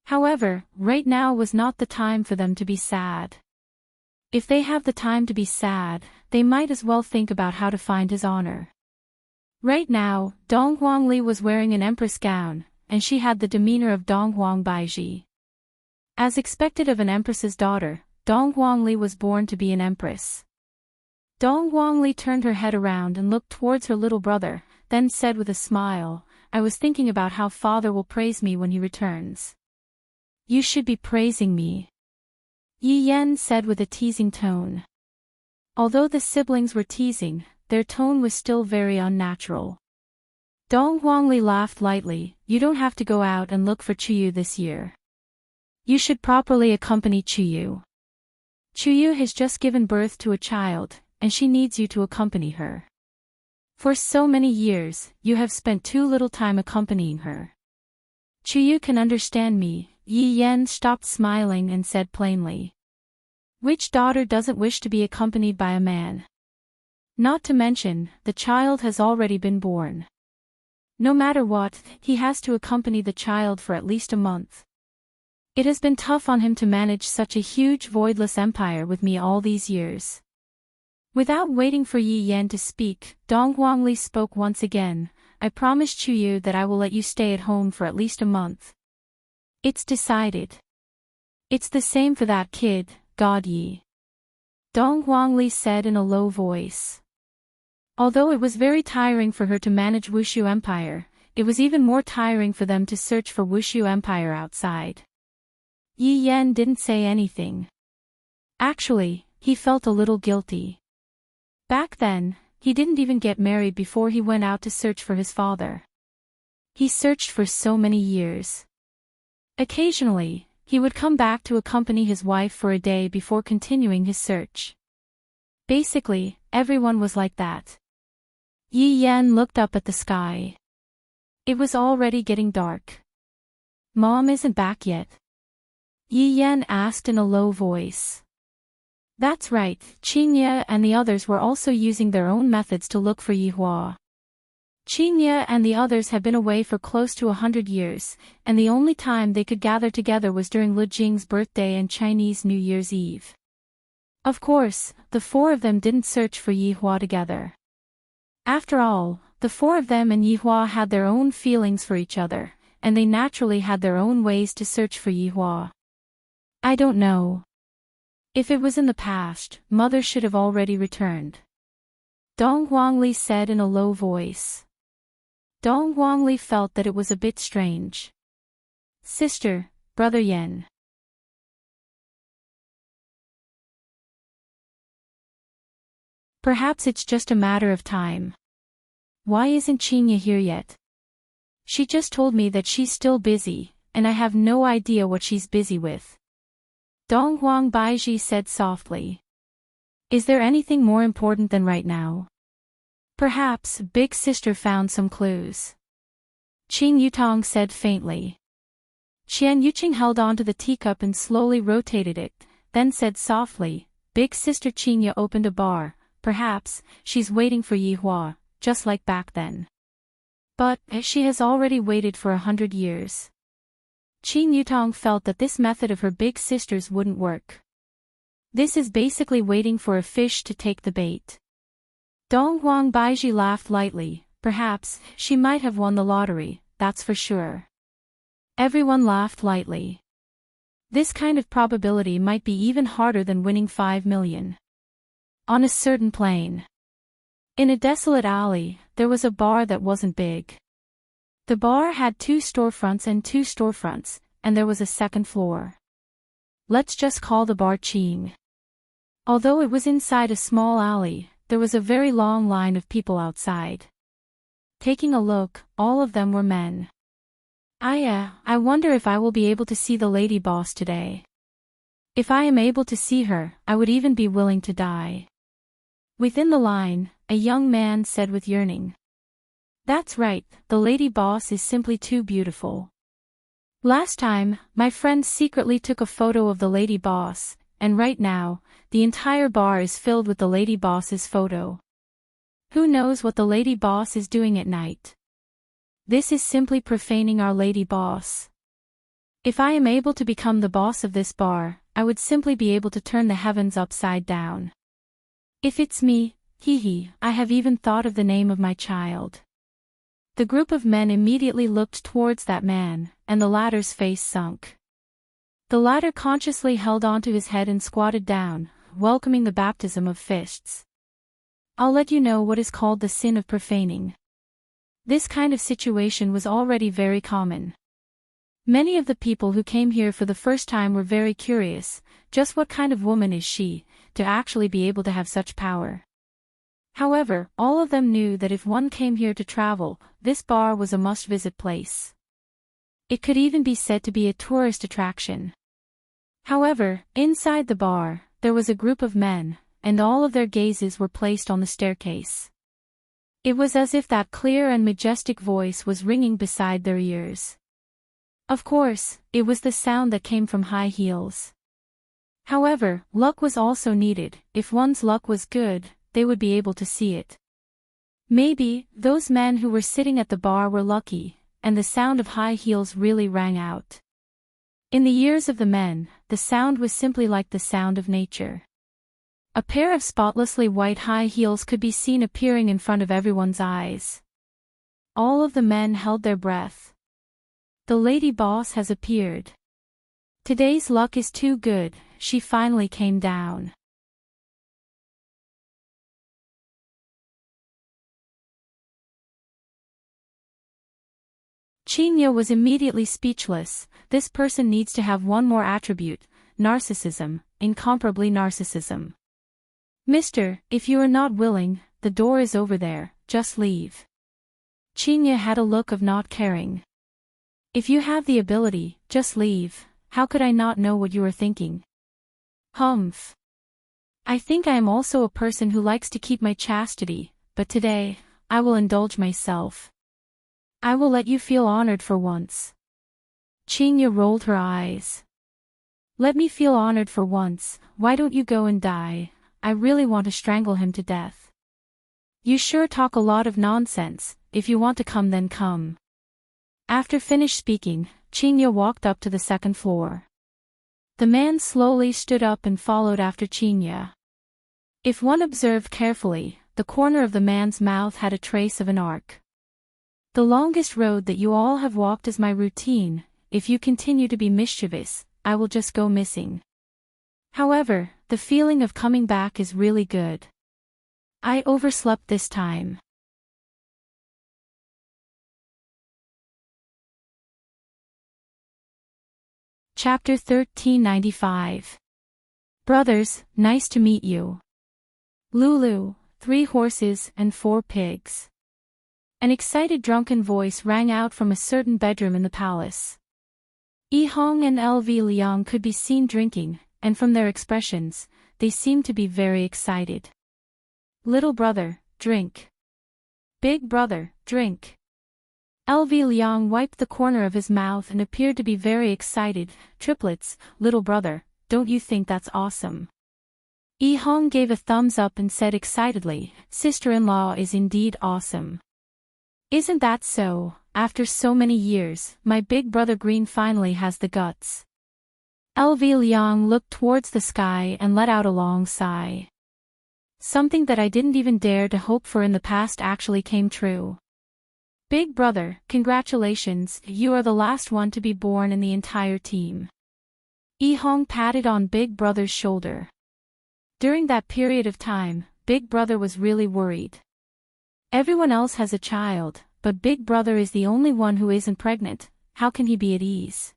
However, right now was not the time for them to be sad. If they have the time to be sad, they might as well think about how to find His Honor. Right now, Dong Huangli was wearing an empress gown, and she had the demeanor of Dong Huang Baiji. As expected of an empress's daughter, Dong Huangli was born to be an empress. Dong Huangli turned her head around and looked towards her little brother, then said with a smile, "I was thinking about how father will praise me when he returns." "You should be praising me," Yi Yan said with a teasing tone. Although the siblings were teasing, their tone was still very unnatural. Dong Huangli laughed lightly. "You don't have to go out and look for Chuyu this year. You should properly accompany Chuyu. Chuyu has just given birth to a child, and she needs you to accompany her. For so many years, you have spent too little time accompanying her. Chuyu can understand me." Yi Yan stopped smiling and said plainly. "Which daughter doesn't wish to be accompanied by a man? Not to mention, the child has already been born. No matter what, he has to accompany the child for at least a month. It has been tough on him to manage such a huge voidless empire with me all these years." Without waiting for Yi Yan to speak, Dong Huangli spoke once again. "I promised Chuyu that I will let you stay at home for at least a month. It's decided. It's the same for that kid, God Yi," Dong Huangli said in a low voice. Although it was very tiring for her to manage Wushu Empire, it was even more tiring for them to search for Wushu Empire outside. Yi Yan didn't say anything. Actually, he felt a little guilty. Back then, he didn't even get married before he went out to search for his father. He searched for so many years. Occasionally, he would come back to accompany his wife for a day before continuing his search. Basically, everyone was like that. Yi Yan looked up at the sky. It was already getting dark. "Mom isn't back yet." Yi Yan asked in a low voice. That's right, Qingye and the others were also using their own methods to look for Yi Hua. Qingye and the others have been away for close to 100 years, and the only time they could gather together was during Lu Jing's birthday and Chinese New Year's Eve. Of course, the four of them didn't search for Yi Hua together. After all, the four of them and Yi Hua had their own feelings for each other, and they naturally had their own ways to search for Yi Hua. I don't know. If it was in the past, Mother should have already returned. Dong Huangli said in a low voice. Dong Huangli felt that it was a bit strange. Sister, Brother Yen. Perhaps it's just a matter of time. Why isn't Qingye here yet? She just told me that she's still busy, and I have no idea what she's busy with. Dong Huang Baiji said softly. Is there anything more important than right now? Perhaps Big Sister found some clues. Qing Yutong said faintly. Qian Yuqing held onto the teacup and slowly rotated it, then said softly, Big Sister Qingye opened a bar, perhaps she's waiting for Yi Hua, just like back then. But she has already waited for 100 years. Qing Yutong felt that this method of her big sister's wouldn't work. This is basically waiting for a fish to take the bait. Dong Huang Baiji laughed lightly. Perhaps she might have won the lottery, that's for sure. Everyone laughed lightly. This kind of probability might be even harder than winning 5 million. On a certain plane. In a desolate alley, there was a bar that wasn't big. The bar had 2 storefronts and 2 storefronts, and there was a second floor. Let's just call the bar Qing. Although it was inside a small alley, there was a very long line of people outside. Taking a look, all of them were men. I wonder if I will be able to see the lady boss today. If I am able to see her, I would even be willing to die. Within the line, a young man said with yearning. That's right, the lady boss is simply too beautiful. Last time, my friends secretly took a photo of the lady boss, and right now, the entire bar is filled with the lady boss's photo. Who knows what the lady boss is doing at night? This is simply profaning our lady boss. If I am able to become the boss of this bar, I would simply be able to turn the heavens upside down. If it's me, I have even thought of the name of my child. The group of men immediately looked towards that man, and the latter's face sunk. The latter consciously held onto his head and squatted down, welcoming the baptism of fists. I'll let you know what is called the sin of profaning. This kind of situation was already very common. Many of the people who came here for the first time were very curious, just what kind of woman is she, to actually be able to have such power. However, all of them knew that if one came here to travel, this bar was a must-visit place. It could even be said to be a tourist attraction. However, inside the bar, there was a group of men, and all of their gazes were placed on the staircase. It was as if that clear and majestic voice was ringing beside their ears. Of course, it was the sound that came from high heels. However, luck was also needed. If one's luck was good, they would be able to see it. Maybe, those men who were sitting at the bar were lucky, and the sound of high heels really rang out. In the ears of the men, the sound was simply like the sound of nature. A pair of spotlessly white high heels could be seen appearing in front of everyone's eyes. All of the men held their breath. The lady boss has appeared. Today's luck is too good, she finally came down. Qingye was immediately speechless. This person needs to have one more attribute, narcissism, incomparably narcissism. Mister, if you are not willing, the door is over there, just leave. Qingye had a look of not caring. If you have the ability, just leave. How could I not know what you are thinking? Humph. I think I am also a person who likes to keep my chastity, but today, I will indulge myself. I will let you feel honored for once. Qingye rolled her eyes. Let me feel honored for once. Why don't you go and die? I really want to strangle him to death. You sure talk a lot of nonsense. If you want to come, then come. After finished speaking, Chinya walked up to the second floor. The man slowly stood up and followed after Chinya. If one observed carefully, the corner of the man's mouth had a trace of an arc. The longest road that you all have walked is my routine. If you continue to be mischievous, I will just go missing. However, the feeling of coming back is really good. I overslept this time. Chapter 1395. Brothers, nice to meet you. Lulu, 3 horses and 4 pigs. An excited drunken voice rang out from a certain bedroom in the palace. Yi Hong and LV Liang could be seen drinking, and from their expressions, they seemed to be very excited. Little brother, drink. Big brother, drink. LV Liang wiped the corner of his mouth and appeared to be very excited. Triplets, little brother, don't you think that's awesome? Yi Hong gave a thumbs up and said excitedly, sister-in-law is indeed awesome. Isn't that so? After so many years, my big brother Green finally has the guts. LV Liang looked towards the sky and let out a long sigh. Something that I didn't even dare to hope for in the past actually came true. Big brother, congratulations, you are the last one to be born in the entire team. Yi Hong patted on Big Brother's shoulder. During that period of time, Big Brother was really worried. Everyone else has a child, but Big Brother is the only one who isn't pregnant. How can he be at ease?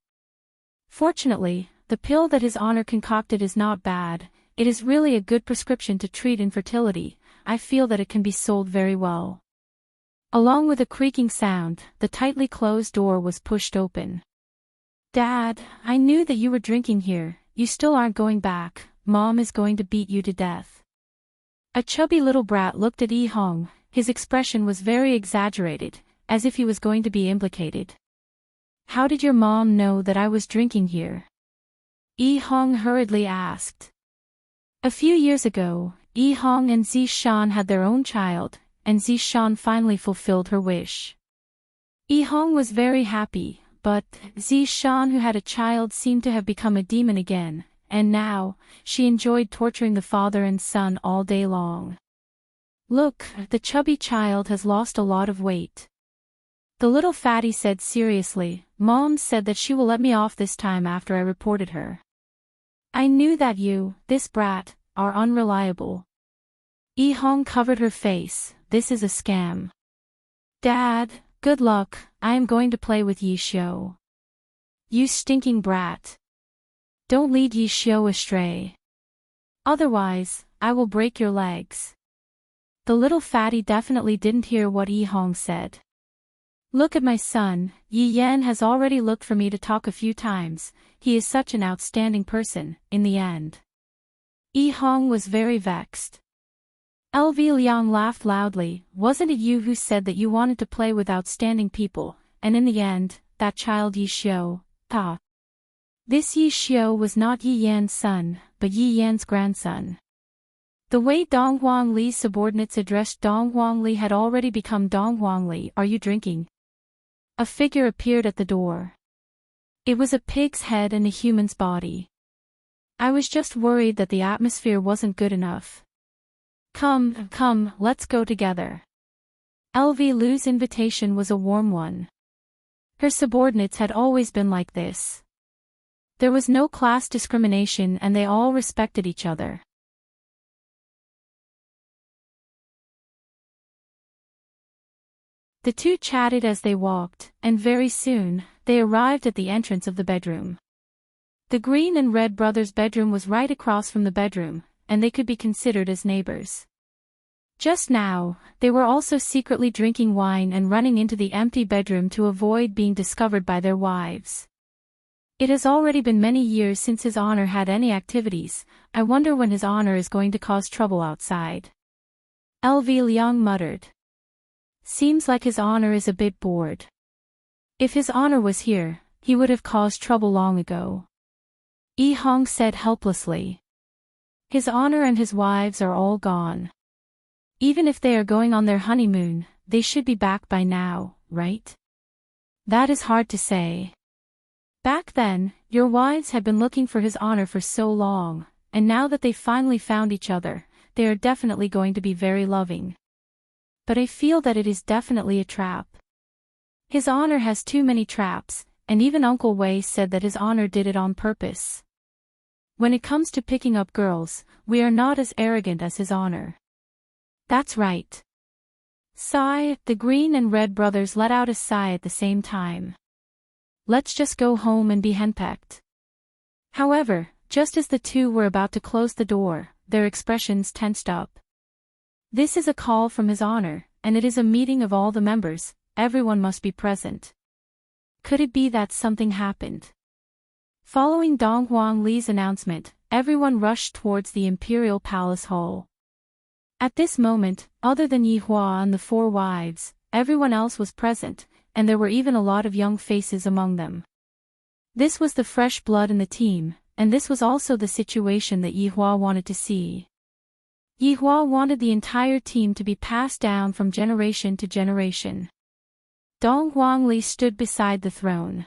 Fortunately, the pill that His Honor concocted is not bad. It is really a good prescription to treat infertility. I feel that it can be sold very well. Along with a creaking sound, the tightly closed door was pushed open. Dad, I knew that you were drinking here. You still aren't going back. Mom is going to beat you to death. A chubby little brat looked at Yi Hong. His expression was very exaggerated, as if he was going to be implicated. How did your mom know that I was drinking here? Yi Hong hurriedly asked. A few years ago, Yi Hong and Zishan had their own child, and Zishan finally fulfilled her wish. Yi Hong was very happy, but Zishan, who had a child, seemed to have become a demon again, and now, she enjoyed torturing the father and son all day long. Look, the chubby child has lost a lot of weight. The little fatty said seriously, Mom said that she will let me off this time after I reported her. I knew that you, this brat, are unreliable. Yi Hong covered her face. This is a scam. Dad, good luck. I am going to play with Yi Xiu. You stinking brat. Don't lead Yi Xiu astray. Otherwise, I will break your legs. The little fatty definitely didn't hear what Yi Hong said. Look at my son. Yi Yan has already looked for me to talk a few times. He is such an outstanding person, in the end. Yi Hong was very vexed. LV Liang laughed loudly. Wasn't it you who said that you wanted to play with outstanding people, and in the end, that child Yi Xiu, This Yi Xiu was not Yi Yan's son, but Yi Yan's grandson. The way Dong Huang Li's subordinates addressed Dong Huang Li had already become Dong Huang Li. Are you drinking? A figure appeared at the door. It was a pig's head and a human's body. I was just worried that the atmosphere wasn't good enough. Come, let's go together. LV Lu's invitation was a warm one. Her subordinates had always been like this. There was no class discrimination and they all respected each other. The two chatted as they walked, and very soon, they arrived at the entrance of the bedroom. The Green and Red brothers' bedroom was right across from the bedroom, and they could be considered as neighbors. Just now, they were also secretly drinking wine and running into the empty bedroom to avoid being discovered by their wives. It has already been many years since His Honor had any activities. I wonder when His Honor is going to cause trouble outside. LV Liang muttered. Seems like His Honor is a bit bored. If His Honor was here, he would have caused trouble long ago. Yi Hong said helplessly. His honor and his wives are all gone. Even if they are going on their honeymoon, they should be back by now, right? That is hard to say. Back then, your wives had been looking for his honor for so long, and now that they finally found each other, they are definitely going to be very loving. But I feel that it is definitely a trap. His honor has too many traps, and even Uncle Wei said that his honor did it on purpose. When it comes to picking up girls, we are not as arrogant as his honor. That's right. Sigh, the green and red brothers let out a sigh at the same time. Let's just go home and be henpecked. However, just as the two were about to close the door, their expressions tensed up. This is a call from his honor, and it is a meeting of all the members, everyone must be present. Could it be that something happened? Following Dong Huang Li's announcement, everyone rushed towards the imperial palace hall. At this moment, other than Yi Hua and the four wives, everyone else was present, and there were even a lot of young faces among them. This was the fresh blood in the team, and this was also the situation that Yi Hua wanted to see. Yi Hua wanted the entire team to be passed down from generation to generation. Dong Huang Li stood beside the throne.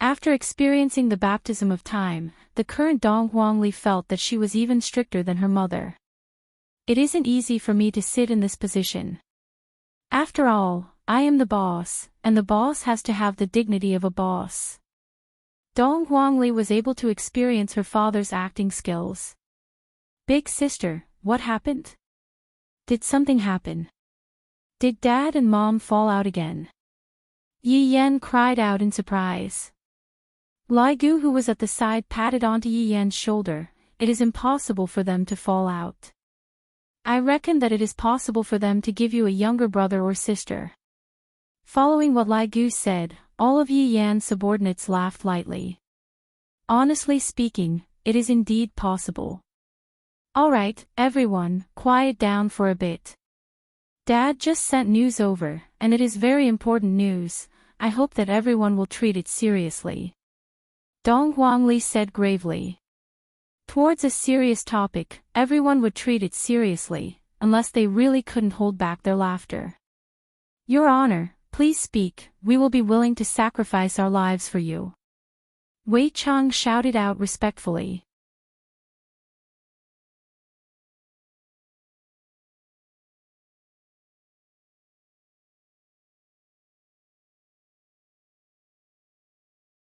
After experiencing the baptism of time, the current Dong Huang Li felt that she was even stricter than her mother. It isn't easy for me to sit in this position. After all, I am the boss, and the boss has to have the dignity of a boss. Dong Huang Li was able to experience her father's acting skills. Big sister, what happened? Did something happen? Did Dad and Mom fall out again? Yi Yan cried out in surprise. Lai Gu, who was at the side, patted onto Yi Yan's shoulder. It is impossible for them to fall out. I reckon that it is possible for them to give you a younger brother or sister. Following what Lai Gu said, all of Yi Yan's subordinates laughed lightly. Honestly speaking, it is indeed possible. Alright, everyone, quiet down for a bit. Dad just sent news over, and it is very important news. I hope that everyone will treat it seriously. Dong Huang Li said gravely. Towards a serious topic, everyone would treat it seriously, unless they really couldn't hold back their laughter. Your Honor, please speak, we will be willing to sacrifice our lives for you. Wei Chang shouted out respectfully.